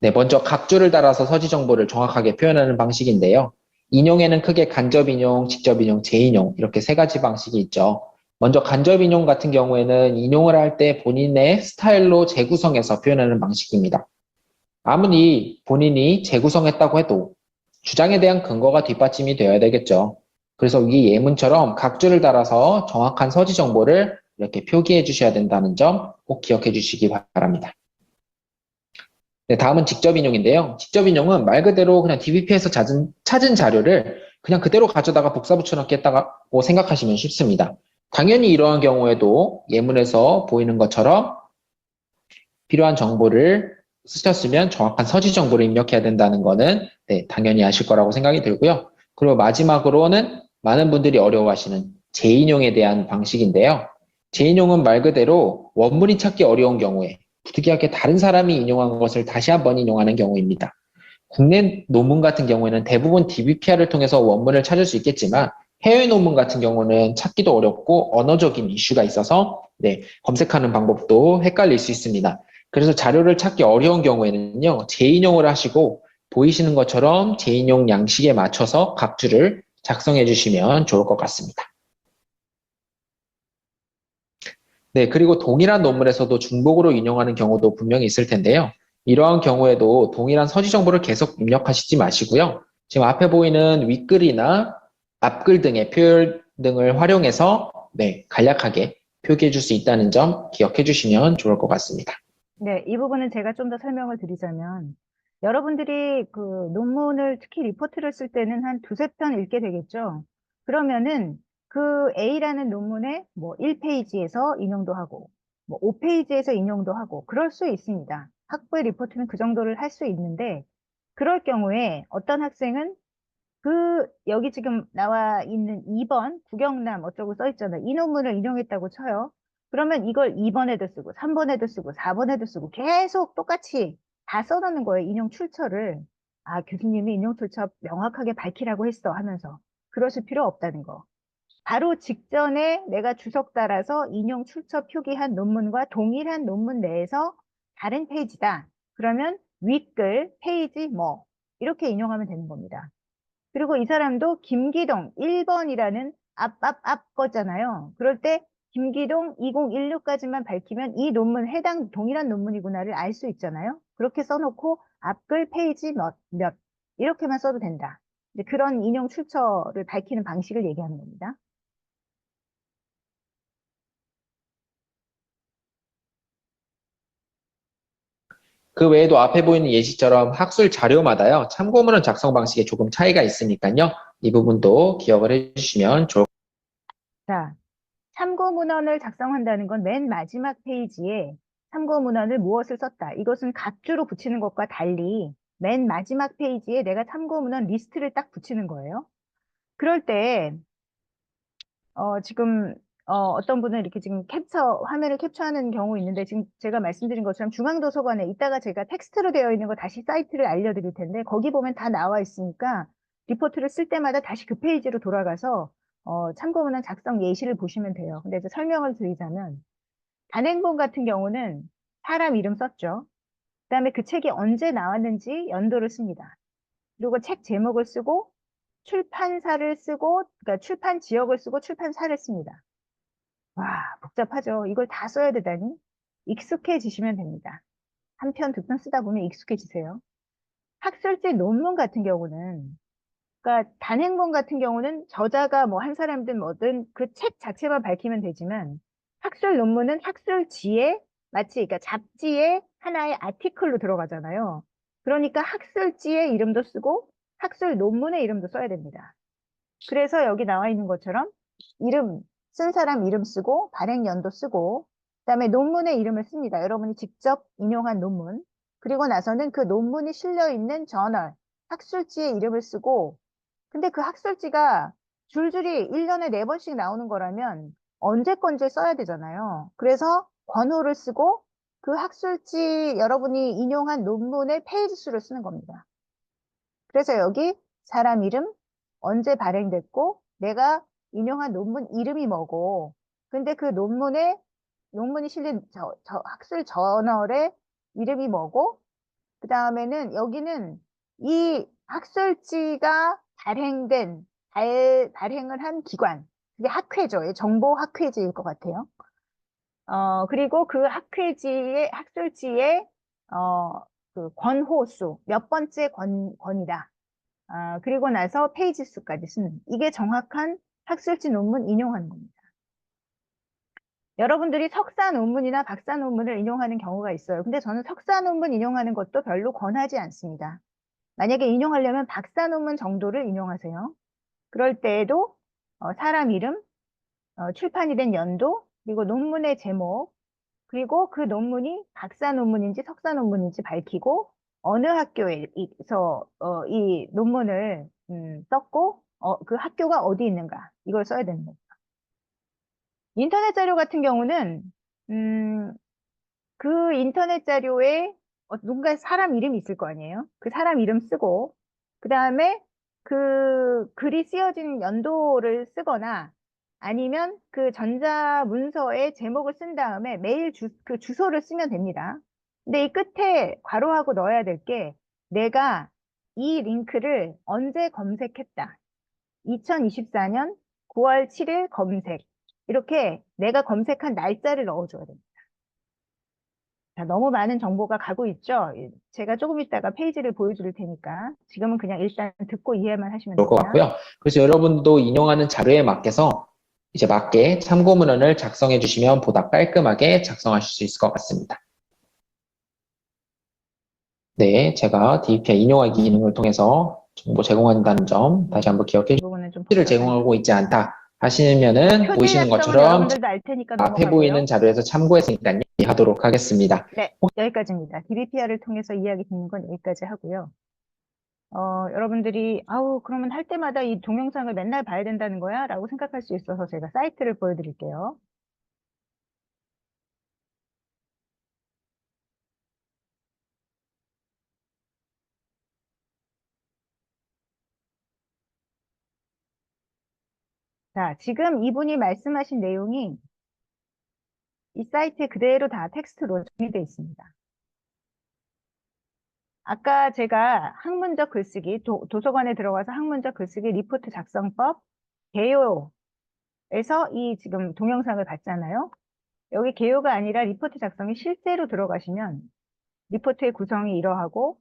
네, 먼저 각주를 따라서 서지 정보를 정확하게 표현하는 방식인데요. 인용에는 크게 간접 인용, 직접 인용, 재인용 이렇게 세 가지 방식이 있죠. 먼저 간접 인용 같은 경우에는 인용을 할 때 본인의 스타일로 재구성해서 표현하는 방식입니다. 아무리 본인이 재구성했다고 해도 주장에 대한 근거가 뒷받침이 되어야 되겠죠. 그래서 이 예문처럼 각주를 달아서 정확한 서지 정보를 이렇게 표기해 주셔야 된다는 점 꼭 기억해 주시기 바랍니다. 네, 다음은 직접 인용인데요. 직접 인용은 말 그대로 그냥 DBP에서 찾은 자료를 그냥 그대로 가져다가 복사 붙여넣겠다고 생각하시면 쉽습니다. 당연히 이러한 경우에도 예문에서 보이는 것처럼 필요한 정보를 쓰셨으면 정확한 서지 정보를 입력해야 된다는 거는 네, 당연히 아실 거라고 생각이 들고요. 그리고 마지막으로는 많은 분들이 어려워하시는 재인용에 대한 방식인데요. 재인용은 말 그대로 원문이 찾기 어려운 경우에 부득이하게 다른 사람이 인용한 것을 다시 한번 인용하는 경우입니다. 국내 논문 같은 경우에는 대부분 DBPR을 통해서 원문을 찾을 수 있겠지만 해외 논문 같은 경우는 찾기도 어렵고 언어적인 이슈가 있어서 네, 검색하는 방법도 헷갈릴 수 있습니다. 그래서 자료를 찾기 어려운 경우에는요, 재인용을 하시고 보이시는 것처럼 재인용 양식에 맞춰서 각주를 작성해 주시면 좋을 것 같습니다. 네, 그리고 동일한 논문에서도 중복으로 인용하는 경우도 분명히 있을 텐데요. 이러한 경우에도 동일한 서지 정보를 계속 입력하시지 마시고요. 지금 앞에 보이는 윗글이나 앞글 등의 표현 등을 활용해서 네, 간략하게 표기해 줄 수 있다는 점 기억해 주시면 좋을 것 같습니다. 네, 이 부분은 제가 좀 더 설명을 드리자면, 여러분들이 그 논문을, 특히 리포트를 쓸 때는 한 두세 편 읽게 되겠죠? 그러면은 그 A라는 논문에 뭐 1페이지에서 인용도 하고, 뭐 5페이지에서 인용도 하고, 그럴 수 있습니다. 학부의 리포트는 그 정도를 할 수 있는데, 그럴 경우에 어떤 학생은 여기 지금 나와 있는 2번 구경남 어쩌고 써 있잖아요. 이 논문을 인용했다고 쳐요. 그러면 이걸 2번에도 쓰고 3번에도 쓰고 4번에도 쓰고 계속 똑같이 다 써놓는 거예요. 인용 출처를. 아, 교수님이 인용 출처 명확하게 밝히라고 했어 하면서. 그러실 필요 없다는 거. 바로 직전에 내가 주석 따라서 인용 출처 표기한 논문과 동일한 논문 내에서 다른 페이지다. 그러면 윗글, 페이지 뭐 이렇게 인용하면 되는 겁니다. 그리고 이 사람도 김기동 1번이라는 앞 거잖아요. 그럴 때 김기동 2016까지만 밝히면 이 논문 해당 동일한 논문이구나를 알 수 있잖아요. 그렇게 써놓고 앞글 페이지 몇 이렇게만 써도 된다. 이제 그런 인용 출처를 밝히는 방식을 얘기하는 겁니다. 그 외에도 앞에 보이는 예시처럼 학술 자료마다요, 참고문헌 작성 방식에 조금 차이가 있으니까요. 이 부분도 기억을 해주시면 좋을 것 자, 참고 문헌을 작성한다는 건 맨 마지막 페이지에 참고 문헌을 무엇을 썼다. 이것은 각주로 붙이는 것과 달리 맨 마지막 페이지에 내가 참고 문헌 리스트를 딱 붙이는 거예요. 그럴 때 지금 어떤 분은 이렇게 지금 화면을 캡처하는 경우 있는데 지금 제가 말씀드린 것처럼 중앙도서관에 이따가 제가 텍스트로 되어 있는 거 다시 사이트를 알려드릴 텐데 거기 보면 다 나와 있으니까 리포트를 쓸 때마다 다시 그 페이지로 돌아가서 참고문헌 작성 예시를 보시면 돼요. 근데 이제 설명을 드리자면 단행본 같은 경우는 사람 이름 썼죠. 그다음에 그 책이 언제 나왔는지 연도를 씁니다. 그리고 책 제목을 쓰고 출판사를 쓰고 그러니까 출판 지역을 쓰고 출판사를 씁니다. 와, 복잡하죠. 이걸 다 써야 되다니 익숙해지시면 됩니다. 한 편, 두 편 쓰다 보면 익숙해지세요. 학술지 논문 같은 경우는 그러니까 단행본 같은 경우는 저자가 뭐 한 사람든 뭐든 그 책 자체만 밝히면 되지만 학술 논문은 학술지에 마치 그러니까 잡지의 하나의 아티클로 들어가잖아요. 그러니까 학술지의 이름도 쓰고 학술 논문의 이름도 써야 됩니다. 그래서 여기 나와 있는 것처럼 이름, 쓴 사람 이름 쓰고 발행 연도 쓰고 그다음에 논문의 이름을 씁니다. 여러분이 직접 인용한 논문. 그리고 나서는 그 논문이 실려 있는 저널, 학술지의 이름을 쓰고 근데 그 학술지가 줄줄이 1년에 4번씩 나오는 거라면 언제 건지 써야 되잖아요. 그래서 권호를 쓰고 그 학술지 여러분이 인용한 논문의 페이지 수를 쓰는 겁니다. 그래서 여기 사람 이름, 언제 발행됐고, 내가 인용한 논문 이름이 뭐고, 근데 그 논문이 실린 저 학술 저널의 이름이 뭐고, 그 다음에는 여기는 이 학술지가 발행을 한 기관, 그게 학회죠. 정보 학회지일 것 같아요. 그리고 그 학술지의, 그 권호수, 몇 번째 권이다. 그리고 나서 페이지 수까지 쓰는. 이게 정확한 학술지 논문 인용하는 겁니다. 여러분들이 석사 논문이나 박사 논문을 인용하는 경우가 있어요. 근데 저는 석사 논문 인용하는 것도 별로 권하지 않습니다. 만약에 인용하려면 박사 논문 정도를 인용하세요. 그럴 때에도 사람 이름, 출판이 된 연도, 그리고 논문의 제목, 그리고 그 논문이 박사 논문인지 석사 논문인지 밝히고 어느 학교에서 이 논문을 썼고 그 학교가 어디 있는가 이걸 써야 되는 거죠. 인터넷 자료 같은 경우는 음, 그 인터넷 자료에 누군가 사람 이름이 있을 거 아니에요. 그 사람 이름 쓰고 그 다음에 그 글이 쓰여진 연도를 쓰거나 아니면 그 전자 문서에 제목을 쓴 다음에 그 주소를 쓰면 됩니다. 근데 이 끝에 괄호하고 넣어야 될 게 내가 이 링크를 언제 검색했다. 2024년 9월 7일 검색. 이렇게 내가 검색한 날짜를 넣어줘야 됩니다. 자, 너무 많은 정보가 가고 있죠? 제가 조금 있다가 페이지를 보여드릴 테니까 지금은 그냥 일단 듣고 이해만 하시면 좋을 것 됩니다. 같고요. 그래서 여러분도 인용하는 자료에 맞게서 이제 맞게 참고문헌을 작성해 주시면 보다 깔끔하게 작성하실 수 있을 것 같습니다. 네, 제가 DPI 인용하기 기능을 통해서 정보 제공한다는 점 다시 한번 기억해 이 부분은 좀 표지를 복잡하죠. 제공하고 있지 않다 하시면은 표지 보이시는 작성은 것처럼 여러분들도 알 테니까 앞에 넘어가고요. 보이는 자료에서 참고했으니까요. 하도록 하겠습니다. 네, 여기까지입니다. DBPR을 통해서 이야기 듣는 건 여기까지 하고요. 여러분들이 그러면 할 때마다 이 동영상을 맨날 봐야 된다는 거야? 라고 생각할 수 있어서 제가 사이트를 보여드릴게요. 자, 지금 이분이 말씀하신 내용이 이 사이트에 그대로 다 텍스트로 정리되어 있습니다. 아까 제가 학문적 글쓰기, 도서관에 들어가서 학문적 글쓰기 리포트 작성법 개요에서 이 지금 동영상을 봤잖아요. 여기 개요가 아니라 리포트 작성이 실제로 들어가시면 리포트의 구성이 이러하고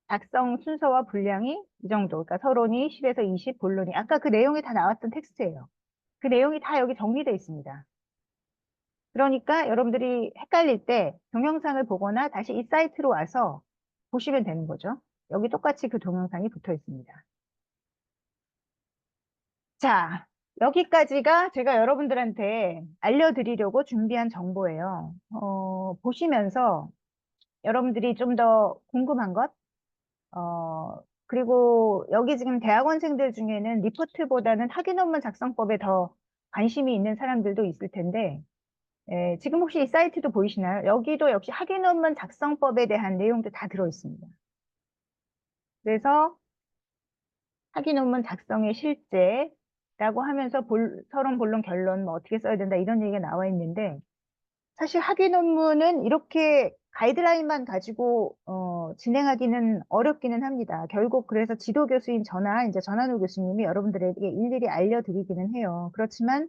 작성 순서와 분량이 이 정도. 그러니까 서론이 10에서 20, 본론이. 아까 그 내용이 다 나왔던 텍스트예요. 그 내용이 다 여기 정리되어 있습니다. 그러니까 여러분들이 헷갈릴 때 동영상을 보거나 다시 이 사이트로 와서 보시면 되는 거죠. 여기 똑같이 그 동영상이 붙어 있습니다. 자, 여기까지가 제가 여러분들한테 알려드리려고 준비한 정보예요. 보시면서 여러분들이 좀 더 궁금한 것, 그리고 여기 지금 대학원생들 중에는 리포트보다는 학위 논문 작성법에 더 관심이 있는 사람들도 있을 텐데, 지금 혹시 이 사이트도 보이시나요? 여기도 역시 학위 논문 작성법에 대한 내용도 다 들어 있습니다. 그래서 학위 논문 작성의 실제라고 하면서 서론, 본론, 결론 뭐 어떻게 써야 된다 이런 얘기가 나와 있는데, 사실 학위 논문은 이렇게 가이드라인만 가지고 진행하기는 어렵기는 합니다. 결국 그래서 지도 교수인 저나 이제 전한우 교수님이 여러분들에게 일일이 알려드리기는 해요. 그렇지만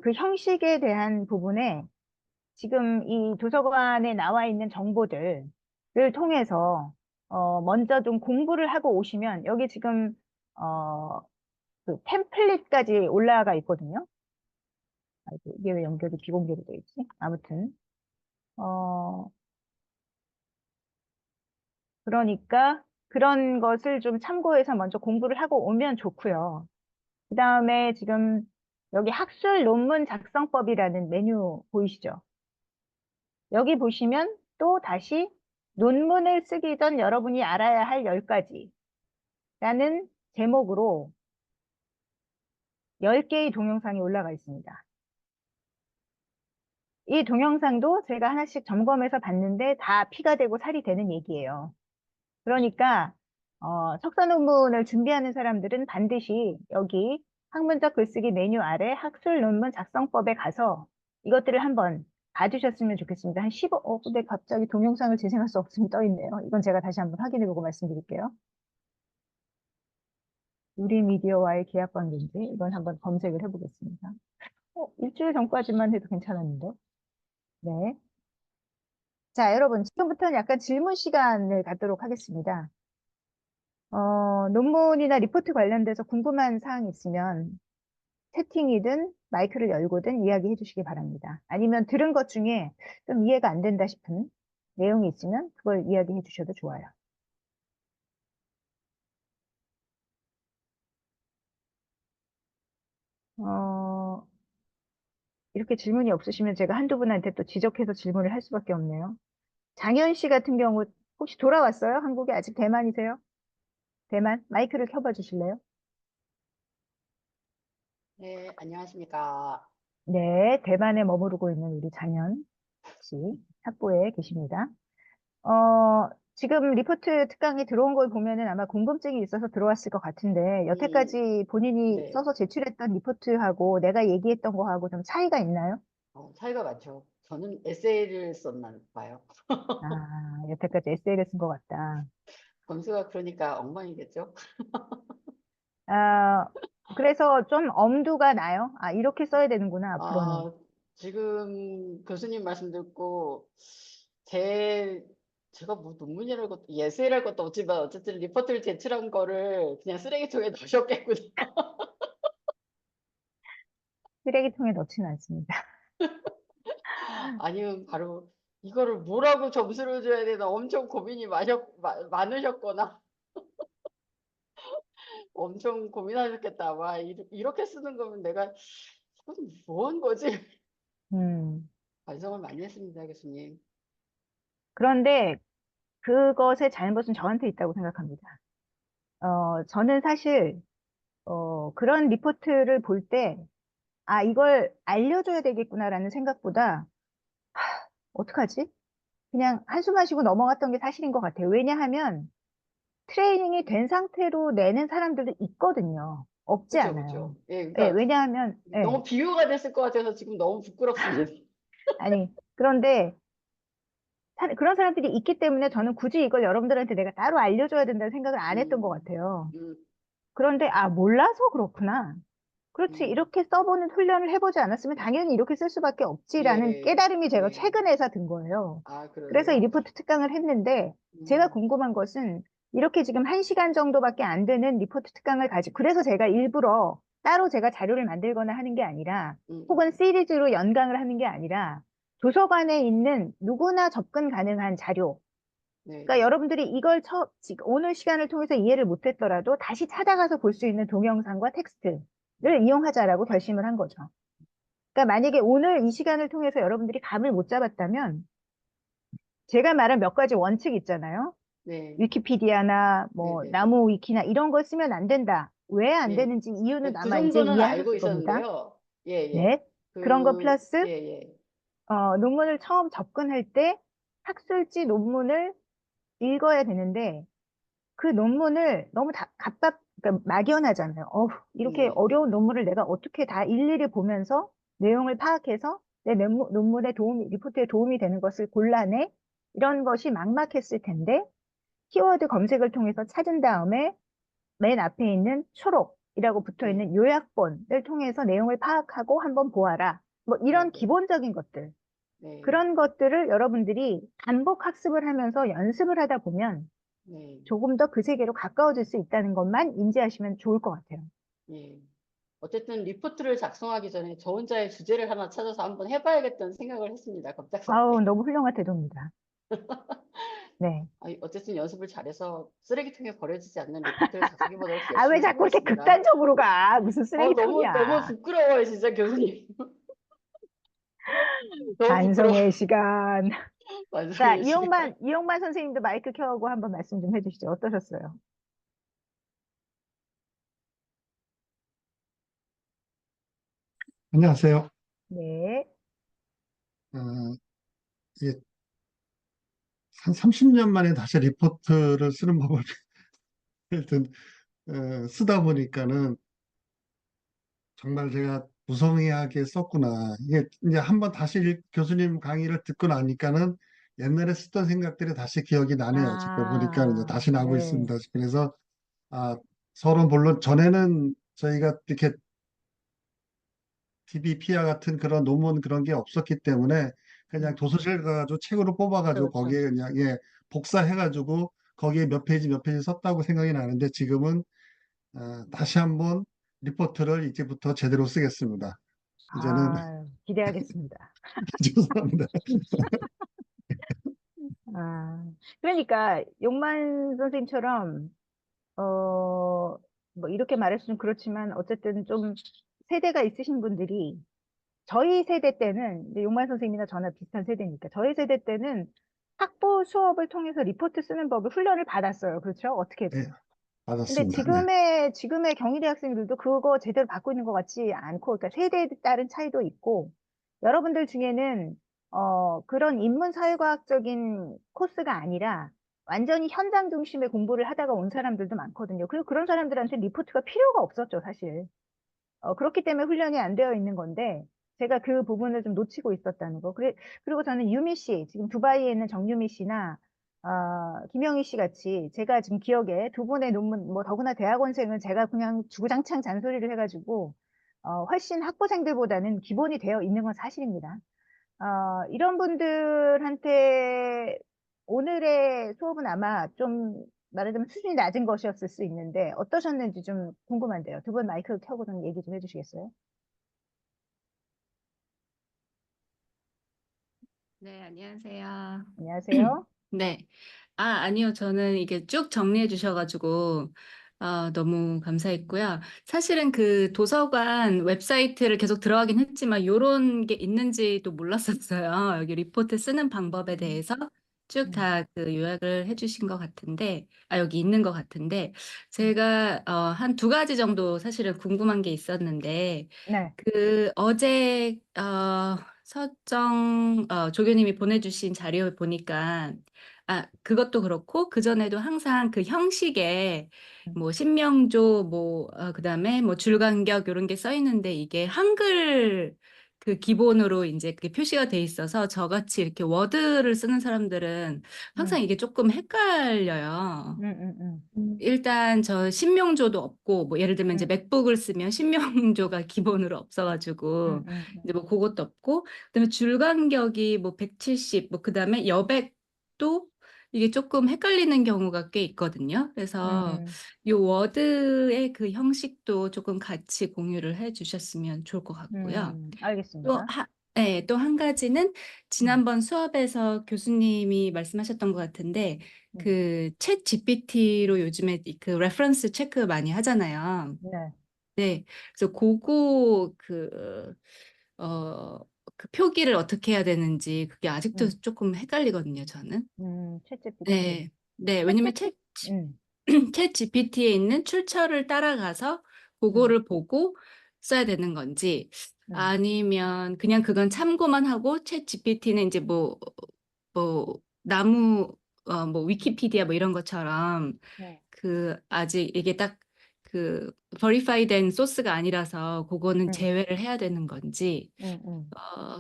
그 형식에 대한 부분에 지금 이 도서관에 나와 있는 정보들을 통해서 먼저 좀 공부를 하고 오시면 여기 지금 그 템플릿까지 올라가 있거든요. 아이고, 이게 왜 연결이 비공개로 돼 있지? 아무튼 어, 그러니까 그런 것을 좀 참고해서 먼저 공부를 하고 오면 좋고요. 그 다음에 지금 여기 학술 논문 작성법이라는 메뉴 보이시죠? 여기 보시면 또 다시 논문을 쓰기 전 여러분이 알아야 할 10가지라는 제목으로 10개의 동영상이 올라가 있습니다. 이 동영상도 제가 하나씩 점검해서 봤는데 다 피가 되고 살이 되는 얘기예요. 그러니까 석사 논문을 준비하는 사람들은 반드시 여기 학문적 글쓰기 메뉴 아래 학술 논문 작성법에 가서 이것들을 한번 봐주셨으면 좋겠습니다. 한 15, 근데 갑자기 동영상을 재생할 수 없으면 떠 있네요. 이건 제가 다시 한번 확인해보고 말씀드릴게요. 유리미디어와의 계약 관계인지 이건 한번 검색을 해보겠습니다. 일주일 전까지만 해도 괜찮았는데. 네. 자, 여러분, 지금부터는 약간 질문 시간을 갖도록 하겠습니다. 논문이나 리포트 관련돼서 궁금한 사항이 있으면 채팅이든 마이크를 열고든 이야기해 주시기 바랍니다. 아니면 들은 것 중에 좀 이해가 안 된다 싶은 내용이 있으면 그걸 이야기해 주셔도 좋아요. 어, 이렇게 질문이 없으시면 제가 한두 분한테 또 지적해서 질문을 할 수밖에 없네요. 장현 씨 같은 경우 혹시 돌아왔어요? 한국에 아직 대만이세요? 대만? 마이크를 켜봐 주실래요? 네, 안녕하십니까. 네, 대만에 머무르고 있는 우리 장현 씨 학부에 계십니다. 지금 리포트 특강이 들어온 걸 보면은 아마 궁금증이 있어서 들어왔을 것 같은데, 여태까지 본인이 네, 써서 제출했던 리포트하고 내가 얘기했던 거하고 좀 차이가 있나요? 차이가 많죠. 저는 에세이를 썼나 봐요. 아, 여태까지 에세이를 쓴 것 같다. 점수가 그러니까 엉망이겠죠. 아, 그래서 좀 엄두가 나요? 아, 이렇게 써야 되는구나, 앞으로는. 아, 지금 교수님 말씀 듣고, 제, 제가 뭐 논문이랄 것도, 에세이랄 것도 없지만, 어쨌든 리포트를 제출한 거를 그냥 쓰레기통에 넣으셨겠구나. 쓰레기통에 넣지는 않습니다. 아니면 바로 이거를 뭐라고 점수를 줘야 되나 엄청 고민이 많으셨거나, 엄청 고민하셨겠다. 와, 이렇게 쓰는 거면 내가 이건 뭐 한 거지? 음. 반성을 많이 했습니다, 교수님. 그런데 그것의 잘못은 저한테 있다고 생각합니다. 저는 사실, 그런 리포트를 볼 때, 아, 이걸 알려줘야 되겠구나라는 생각보다, 어떡하지? 그냥 한숨만 쉬고 넘어갔던 게 사실인 것 같아요. 왜냐하면 트레이닝이 된 상태로 내는 사람들도 있거든요. 없지 그죠, 않아요. 그죠. 예, 예, 그러니까 왜냐하면, 예, 너무 비유가 됐을 것 같아서 지금 너무 부끄럽습니다. 아니, 그런데 그런 사람들이 있기 때문에 저는 굳이 이걸 여러분들한테 내가 따로 알려줘야 된다는 생각을 안 했던 것 음, 같아요. 음, 그런데, 아, 몰라서 그렇구나. 그렇지, 음. 이렇게 써보는 훈련을 해보지 않았으면 당연히 이렇게 쓸 수밖에 없지라는 예, 깨달음이 제가 예. 최근에서 든 거예요. 아, 그래서 이 그러세요? 리포트 특강을 했는데, 제가 음, 궁금한 것은 이렇게 지금 1시간 정도밖에 안 되는 리포트 특강을 가지고, 그래서 제가 일부러 따로 제가 자료를 만들거나 하는 게 아니라, 음. 혹은 시리즈로 연강을 하는 게 아니라, 도서관에 있는 누구나 접근 가능한 자료, 네, 그러니까 네. 여러분들이 이걸 지금 오늘 시간을 통해서 이해를 못했더라도 다시 찾아가서 볼 수 있는 동영상과 텍스트, 이용하자라고 결심을 한 거죠. 그러니까 만약에 오늘 이 시간을 통해서 여러분들이 감을 못 잡았다면 제가 말한 몇 가지 원칙 있잖아요. 네. 위키피디아나 뭐 네네. 나무 위키나 이런 걸 쓰면 안 된다. 왜 안 예. 되는지 이유는 그 아마 이제 정도는 알고 이해하셨을 겁니다. 있었는데요. 예, 예. 네. 그런 거 그, 플러스 예, 예. 논문을 처음 접근할 때 학술지 논문을 읽어야 되는데 그 논문을 너무 그러니까 막연하잖아요. 이렇게 네. 어려운 논문을 내가 어떻게 다 일일이 보면서 내용을 파악해서 내 논문에 리포트에 도움이 되는 것을 골라내? 이런 것이 막막했을 텐데 키워드 검색을 통해서 찾은 다음에 맨 앞에 있는 초록이라고 붙어 네. 있는 요약본을 통해서 내용을 파악하고 한번 보아라. 뭐 네. 이런 기본적인 것들. 네. 그런 것들을 여러분들이 반복 학습을 하면서 연습을 하다 보면 네. 조금 더 그 세계로 가까워질 수 있다는 것만 인지하시면 좋을 것 같아요. 예. 어쨌든 리포트를 작성하기 전에 저 혼자의 주제를 하나 찾아서 한번 해봐야겠다는 생각을 했습니다. 아우, 갑작스럽게. 너무 훌륭한 태도입니다. 네. 어쨌든 연습을 잘해서 쓰레기통에 버려지지 않는 리포트를 작성해보도록 아, 왜 열심히 자꾸 이렇게 해보겠습니다. 극단적으로 가? 무슨 너무 쓰레기통이야. 부끄러워요, 진짜 교수님. 너무 부끄러워. 반성의 시간. 자, 완성의 시간. 이용만 선생님도 마이크 켜고 한번 말씀 좀 해주시죠. 어떠셨어요? 안녕하세요. 네. 어, 이게 한 30년 만에 다시 리포트를 쓰는 법을 하여튼 쓰다 보니까는 정말 제가 무성의하게 썼구나. 이게 이제 한번 다시 교수님 강의를 듣고 나니까는 옛날에 쓰던 생각들이 다시 기억이 나네요. 지금 보니까 이제 다시 나고 네. 있습니다. 그래서 아, 서로 물론 전에는 저희가 이렇게 DBP와 같은 그런 논문 그런 게 없었기 때문에 그냥 도서실 가가지고 책으로 뽑아가지고 그렇죠. 거기에 그냥 복사해가지고 거기에 몇 페이지 썼다고 생각이 나는데 지금은 다시 한번 리포트를 이제부터 제대로 쓰겠습니다. 이제는 기대하겠습니다. 죄송합니다. 그러니까 용만 선생님처럼 뭐 이렇게 말할 수는 그렇지만 어쨌든 좀 세대가 있으신 분들이 저희 세대 때는 이제 용만 선생님이나 저나 비슷한 세대니까 저희 세대 때는 학부 수업을 통해서 리포트 쓰는 법을 훈련을 받았어요. 그렇죠? 어떻게든. 네, 근데 받았습니다. 네. 지금의 경희대 학생들도 그거 제대로 받고 있는 것 같지 않고, 그러니까 세대에 따른 차이도 있고, 여러분들 중에는, 그런 인문사회과학적인 코스가 아니라, 완전히 현장 중심의 공부를 하다가 온 사람들도 많거든요. 그리고 그런 사람들한테 리포트가 필요가 없었죠, 사실. 그렇기 때문에 훈련이 안 되어 있는 건데, 제가 그 부분을 좀 놓치고 있었다는 거. 그리고 저는 유미 씨, 지금 두바이에 있는 정유미 씨나, 김영희 씨 같이 제가 지금 기억에 두 분의 논문, 뭐 더구나 대학원생은 제가 그냥 주구장창 잔소리를 해가지고, 훨씬 학부생들보다는 기본이 되어 있는 건 사실입니다. 이런 분들한테 오늘의 수업은 아마 좀 말하자면 수준이 낮은 것이었을 수 있는데 어떠셨는지 좀 궁금한데요. 두 분 마이크 켜고 좀 얘기 좀 해주시겠어요? 네, 안녕하세요. 안녕하세요. 네. 아니요. 저는 이게 쭉 정리해 주셔가지고, 너무 감사했고요. 사실은 그 도서관 웹사이트를 계속 들어가긴 했지만, 요런 게 있는지도 몰랐었어요. 여기 리포트 쓰는 방법에 대해서 쭉 음, 다 그 요약을 해 주신 것 같은데, 여기 있는 것 같은데, 제가, 한 두 가지 정도 사실은 궁금한 게 있었는데, 네. 어제 조교님이 보내주신 자료 보니까 그것도 그렇고 그전에도 항상 그 형식에 뭐 신명조 뭐 그다음에 뭐 줄간격 이런 게 써 있는데 이게 한글 그 기본으로 이제 그게 표시가 돼 있어서 저같이 이렇게 워드를 쓰는 사람들은 항상 음, 이게 조금 헷갈려요. 음, 음, 일단 저 신명조도 없고 뭐 예를 들면 이제 음, 맥북을 쓰면 신명조가 기본으로 없어가지고 이제 뭐 그것도 없고 그다음에 줄간격이 뭐 170 뭐 그다음에 여백도 이게 조금 헷갈리는 경우가 꽤 있거든요. 그래서 이 워드의 그 형식도 조금 같이 공유를 해주셨으면 좋을 것 같고요. 또 알겠습니다. 네, 또 한 가지는 음, 지난번 수업에서 교수님이 말씀하셨던 것 같은데 음, 그 챗 GPT로 요즘에 그 레퍼런스 체크 많이 하잖아요. 네. 네. 그래서 그거 그 표기를 어떻게 해야 되는지 그게 아직도 음, 조금 헷갈리거든요, 저는. 챗GPT. 네. 네. 왜냐면 음, 챗 GPT에 있는 출처를 따라가서 음, 그거를 보고 써야 되는 건지 음, 아니면 그냥 그건 참고만 하고 챗 GPT는 이제 뭐 뭐 위키피디아 뭐 이런 것처럼 네. 아직 이게 딱 버리파이 된 소스가 아니라서 그거는 음, 제외를 해야 되는 건지. 음, 음,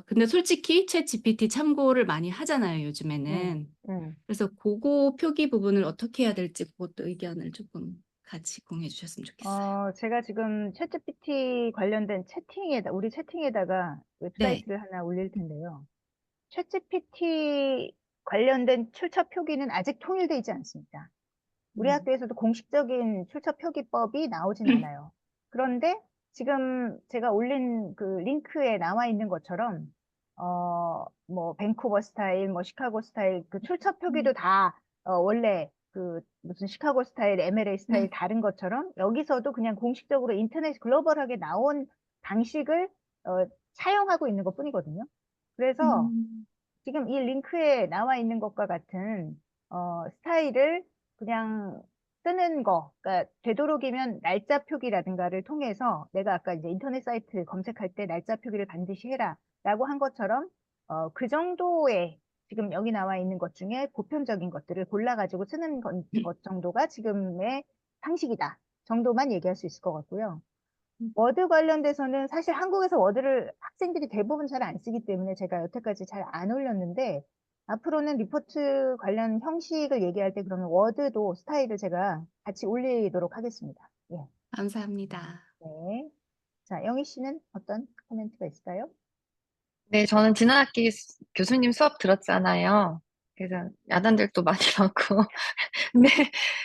근데 솔직히 챗 GPT 참고를 많이 하잖아요, 음, 요즘에는. 음. 그래서 그거 표기 부분을 어떻게 해야 될지 그것도 의견을 조금 같이 공유해 주셨으면 좋겠어요. 제가 지금 챗GPT 관련된 우리 채팅에다가 네. 웹사이트를 하나 올릴 텐데요. 챗GPT 관련된 출처 표기는 아직 통일되어 있지 않습니다. 우리 학교에서도 공식적인 출처 표기법이 나오진 않아요. 그런데 지금 제가 올린 그 링크에 나와 있는 것처럼, 뭐, 밴쿠버 스타일, 뭐, 시카고 스타일, 그 출처 표기도 다, 원래 무슨 시카고 스타일, MLA 스타일 네. 다른 것처럼 여기서도 그냥 공식적으로 인터넷 글로벌하게 나온 방식을, 사용하고 있는 것 뿐이거든요. 그래서 음, 지금 이 링크에 나와 있는 것과 같은 스타일을 그냥 쓰는 거, 그러니까 되도록이면 날짜 표기라든가를 통해서 내가 아까 이제 인터넷 사이트 검색할 때 날짜 표기를 반드시 해라라고 한 것처럼 그 정도의 지금 여기 나와 있는 것 중에 보편적인 것들을 골라가지고 쓰는 것 정도가 지금의 상식이다 정도만 얘기할 수 있을 것 같고요. 워드 관련돼서는 사실 한국에서 워드를 학생들이 대부분 잘 안 쓰기 때문에 제가 여태까지 잘 안 올렸는데 앞으로는 리포트 관련 형식을 얘기할 때 그러면 워드도 스타일을 제가 같이 올리도록 하겠습니다. 예. 감사합니다. 네. 자, 영희 씨는 어떤 코멘트가 있을까요? 네, 저는 지난 학기 교수님 수업 들었잖아요. 그래서 야단들도 많이 받고. 근데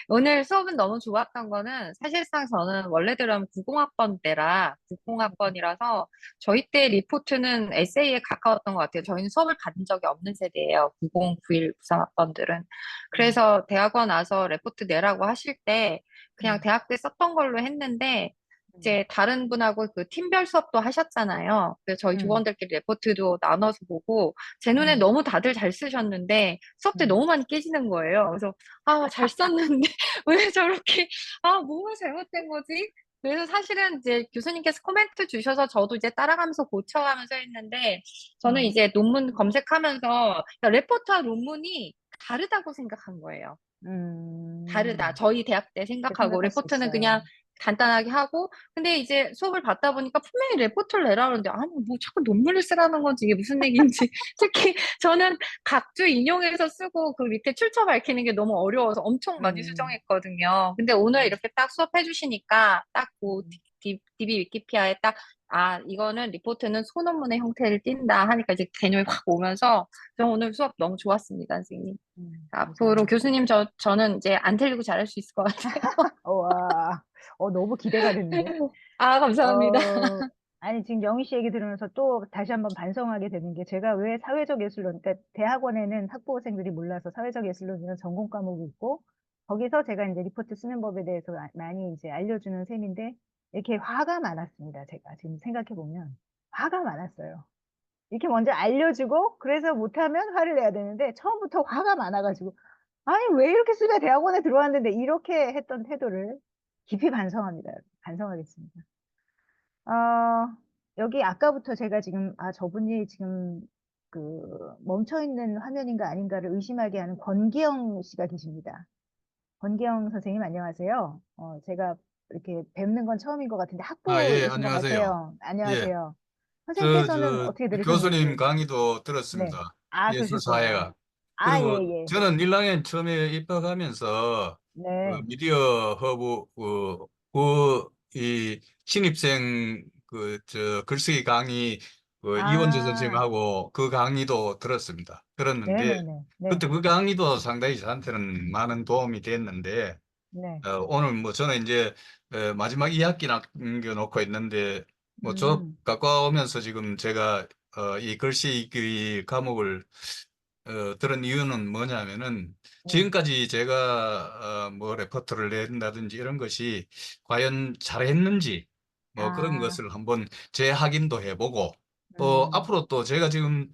오늘 수업은 너무 좋았던 거는 사실상 저는 원래대로 90학번 때라 90학번이라서 저희 때 리포트는 에세이에 가까웠던 것 같아요. 저희는 수업을 받은 적이 없는 세대예요. 90, 91, 93학번들은. 음, 그래서 대학원 와서 레포트 내라고 하실 때 그냥 음, 대학 때 썼던 걸로 했는데 음, 이제 다른 분하고 그 팀별 수업도 하셨잖아요. 그래서 저희 음, 조원들끼리 레포트도 나눠서 보고 제 눈에 음, 너무 다들 잘 쓰셨는데 수업 때 음. 너무 많이 깨지는 거예요. 그래서 아, 잘 썼는데 왜 저렇게 뭐가 잘못된 거지? 그래서 사실은 이제 교수님께서 코멘트 주셔서 저도 이제 따라가면서 고쳐가면서 했는데 저는 음, 이제 논문 검색하면서 레포트와 논문이 다르다고 생각한 거예요. 다르다. 음. 저희 대학 때 그렇게 생각하고 생각할 수 레포트는 그냥 있어요. 간단하게 하고 근데 이제 수업을 받다 보니까 분명히 레포트를 내라 그러는데 아니 뭐 자꾸 논문을 쓰라는 건지 이게 무슨 얘기인지 특히 저는 각주 인용해서 쓰고 그 밑에 출처 밝히는 게 너무 어려워서 엄청 많이 음, 수정했거든요. 근데 오늘 이렇게 딱 수업해 주시니까 딱 그 음, DB 위키피아에 딱 이거는 리포트는 소논문의 형태를 띈다 하니까 이제 개념이 확 오면서 저 오늘 수업 너무 좋았습니다, 선생님. 앞으로 감사합니다. 교수님 저는 이제 안 틀리고 잘할 수 있을 것 같아요. 와, 너무 기대가 되는데. 감사합니다. 어, 아니, 지금 영희 씨 얘기 들으면서 또 다시 한번 반성하게 되는 게 제가 왜 사회적 예술론, 그러니까 대학원에는 학부생들이 몰라서 사회적 예술론이라는 전공 과목이 있고, 거기서 제가 이제 리포트 쓰는 법에 대해서 많이 이제 알려주는 셈인데, 이렇게 화가 많았습니다. 제가 지금 생각해보면. 화가 많았어요. 이렇게 먼저 알려주고, 그래서 못하면 화를 내야 되는데, 처음부터 화가 많아가지고, 아니, 왜 이렇게 쓰면 대학원에 들어왔는데, 이렇게 했던 태도를 깊이 반성합니다. 반성하겠습니다. 여기 아까부터 제가 지금, 저분이 지금 멈춰있는 화면인가 아닌가를 의심하게 하는 권기영 씨가 계십니다. 권기영 선생님 안녕하세요. 제가 이렇게 뵙는 건 처음인 것 같은데 예, 학부이신 것 안녕하세요. 같아요. 예, 안녕하세요. 선생님께서는 어떻게 교수님 들으셨는지. 강의도 네. 들었습니다. 그러셨구나. 예술사회학. 예, 그리고 예. 저는 1학년 처음에 입학하면서 네. 미디어 허브, 이 신입생 글쓰기 강의 이원재 아, 선생님하고 그 강의도 들었습니다. 들었는데 네네네. 네. 그때 그 강의도 상당히 저한테는 많은 도움이 됐는데 네. 오늘 뭐 저는 이제 마지막 2학기 남겨놓고 있는데 뭐 졸업 음, 가까우면서 지금 제가 이 글쓰기 과목을 들은 이유는 뭐냐면은 네. 지금까지 제가 뭐 레포트를 낸다든지 이런 것이 과연 잘했는지 뭐 그런 아, 것을 한번 재확인도 해보고 또 앞으로 또 제가 지금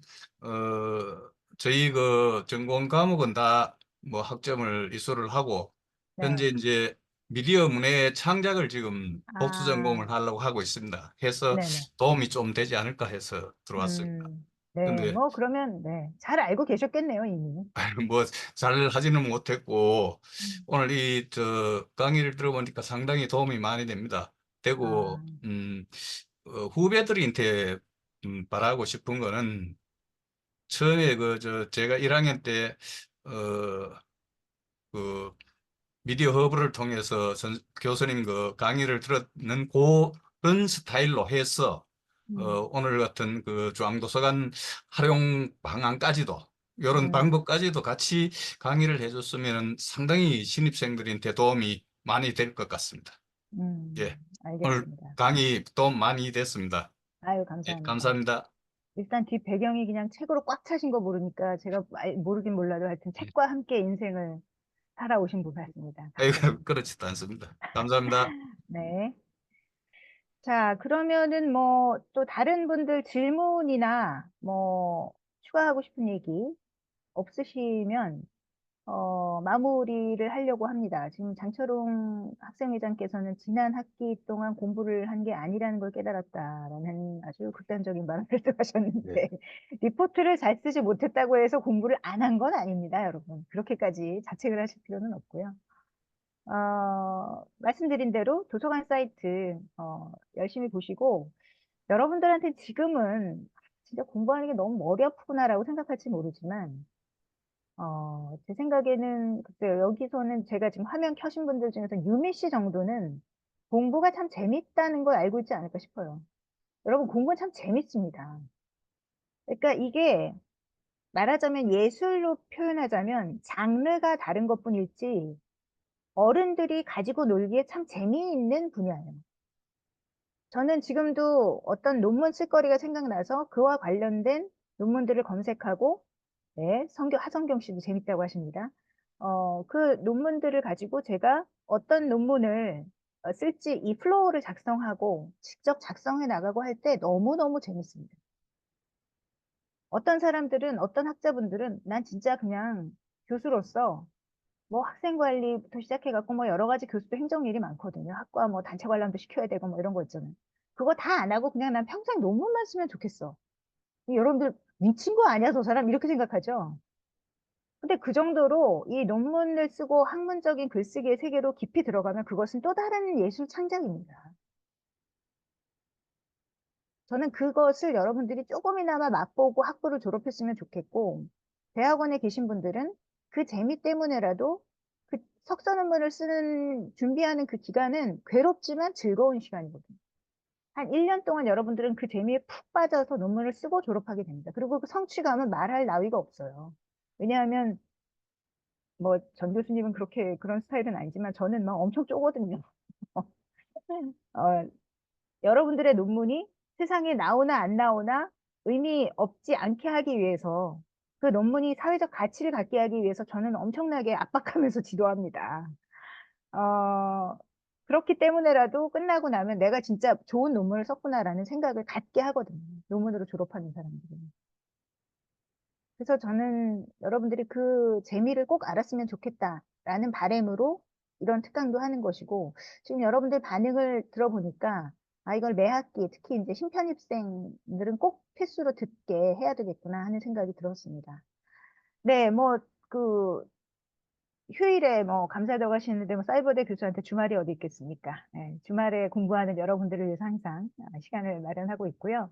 저희 그 전공 과목은 다 뭐 학점을 이수를 하고 현재 네. 이제 미디어 문해 창작을 지금 복수 아, 전공을 하려고 하고 있습니다. 해서 네네. 도움이 좀 되지 않을까 해서 들어왔습니다. 네. 근데 뭐, 그러면, 네. 잘 알고 계셨겠네요, 이미. 뭐 잘 하지는 못했고 음. 오늘 이 저 강의를 들어보니까 상당히 도움이 많이 됩니다. 되고 아, 후배들한테 바라고 싶은 거는 처음에 제가 1학년 때 그 미디어 허브를 통해서 교수님 그 강의를 들었는 그런 스타일로 해서 음, 오늘 같은 그 중앙도서관 활용 방안까지도 이런 음, 방법까지도 같이 강의를 해줬으면 상당히 신입생들한테 도움이 많이 될 것 같습니다. 예, 오늘 알겠습니다. 강의 도움 많이 됐습니다. 아유, 예, 감사합니다. 감사합니다. 일단 뒷 배경이 그냥 책으로 꽉 차신 거 모르니까 제가 모르긴 몰라도 하여튼 책과 함께 인생을 살아오신 분 같습니다. 아이고, 감사합니다. 그렇지도 않습니다. 감사합니다. 네. 자, 그러면은 뭐 또 다른 분들 질문이나 뭐 추가하고 싶은 얘기 없으시면 마무리를 하려고 합니다. 지금 장철웅 학생회장께서는 지난 학기 동안 공부를 한 게 아니라는 걸 깨달았다라는 아주 극단적인 발언을 하셨는데, 리포트를 잘 쓰지 못했다고 해서 공부를 안 한 건 아닙니다, 여러분. 그렇게까지 자책을 하실 필요는 없고요. 말씀드린 대로 도서관 사이트, 열심히 보시고, 여러분들한테 지금은 진짜 공부하는 게 너무 머리 아프구나라고 생각할지 모르지만, 제 생각에는 글쎄요, 여기서는 제가 지금 화면 켜신 분들 중에서 유미 씨 정도는 공부가 참 재밌다는 걸 알고 있지 않을까 싶어요. 여러분, 공부는 참 재밌습니다. 그러니까 이게 말하자면 예술로 표현하자면 장르가 다른 것뿐일지 어른들이 가지고 놀기에 참 재미있는 분야예요. 저는 지금도 어떤 논문 쓸거리가 생각나서 그와 관련된 논문들을 검색하고, 네, 하성경 씨도 재밌다고 하십니다. 그 논문들을 가지고 제가 어떤 논문을 쓸지 이 플로우를 작성하고 직접 작성해 나가고 할 때 너무너무 재밌습니다. 어떤 사람들은, 어떤 학자분들은 난 진짜 그냥 교수로서 뭐 학생 관리부터 시작해갖고 뭐 여러 가지 교수도 행정 일이 많거든요. 학과 뭐 단체 관람도 시켜야 되고 뭐 이런 거 있잖아요. 그거 다 안 하고 그냥 난 평생 논문만 쓰면 좋겠어. 여러분들 미친 거 아니야, 저 사람? 이렇게 생각하죠? 근데 그 정도로 이 논문을 쓰고 학문적인 글쓰기의 세계로 깊이 들어가면 그것은 또 다른 예술 창작입니다. 저는 그것을 여러분들이 조금이나마 맛보고 학부를 졸업했으면 좋겠고, 대학원에 계신 분들은 그 재미 때문에라도 그 석사 논문을 준비하는 그 기간은 괴롭지만 즐거운 시간이거든요. 한 1년 동안 여러분들은 그 재미에 푹 빠져서 논문을 쓰고 졸업하게 됩니다. 그리고 그 성취감은 말할 나위가 없어요. 왜냐하면 뭐 전 교수님은 그런 스타일은 아니지만 저는 막 엄청 쪼거든요. 어, 여러분들의 논문이 세상에 나오나 안 나오나 의미 없지 않게 하기 위해서 그 논문이 사회적 가치를 갖게 하기 위해서 저는 엄청나게 압박하면서 지도합니다. 어, 그렇기 때문에라도 끝나고 나면 내가 진짜 좋은 논문을 썼구나라는 생각을 갖게 하거든요. 논문으로 졸업하는 사람들은. 그래서 저는 여러분들이 그 재미를 꼭 알았으면 좋겠다라는 바람으로 이런 특강도 하는 것이고, 지금 여러분들 반응을 들어보니까, 이걸 매 학기, 특히 이제 신편입생들은 꼭 필수로 듣게 해야 되겠구나 하는 생각이 들었습니다. 네, 뭐, 휴일에 뭐 감사하다고 하시는데 뭐 사이버대 교수한테 주말이 어디 있겠습니까? 네, 주말에 공부하는 여러분들을 위해서 항상 시간을 마련하고 있고요.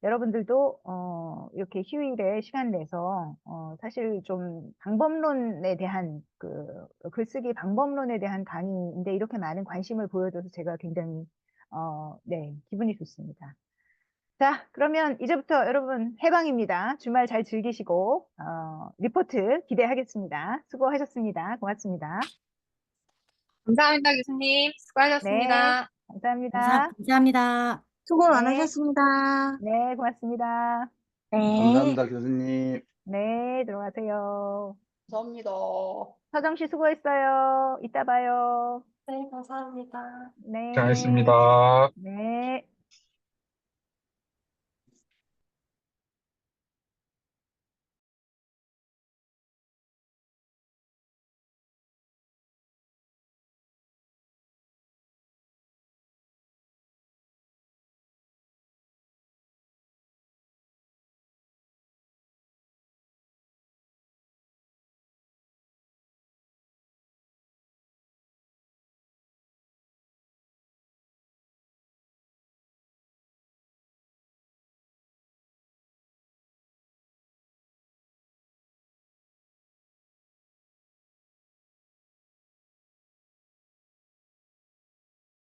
여러분들도 이렇게 휴일에 시간 내서 사실 좀 방법론에 대한 글쓰기 방법론에 대한 강의인데 이렇게 많은 관심을 보여줘서 제가 굉장히 네, 기분이 좋습니다. 자, 그러면 이제부터 여러분 해방입니다. 주말 잘 즐기시고 리포트 기대하겠습니다. 수고하셨습니다. 고맙습니다. 감사합니다, 교수님. 네, 수고하셨습니다. 감사합니다. 감사합니다. 수고 네, 많으셨습니다. 네, 고맙습니다. 네. 감사합니다, 교수님. 네, 들어가세요. 감사합니다. 서정 씨 수고했어요. 이따 봐요. 네, 감사합니다. 네. 잘했습니다. 네.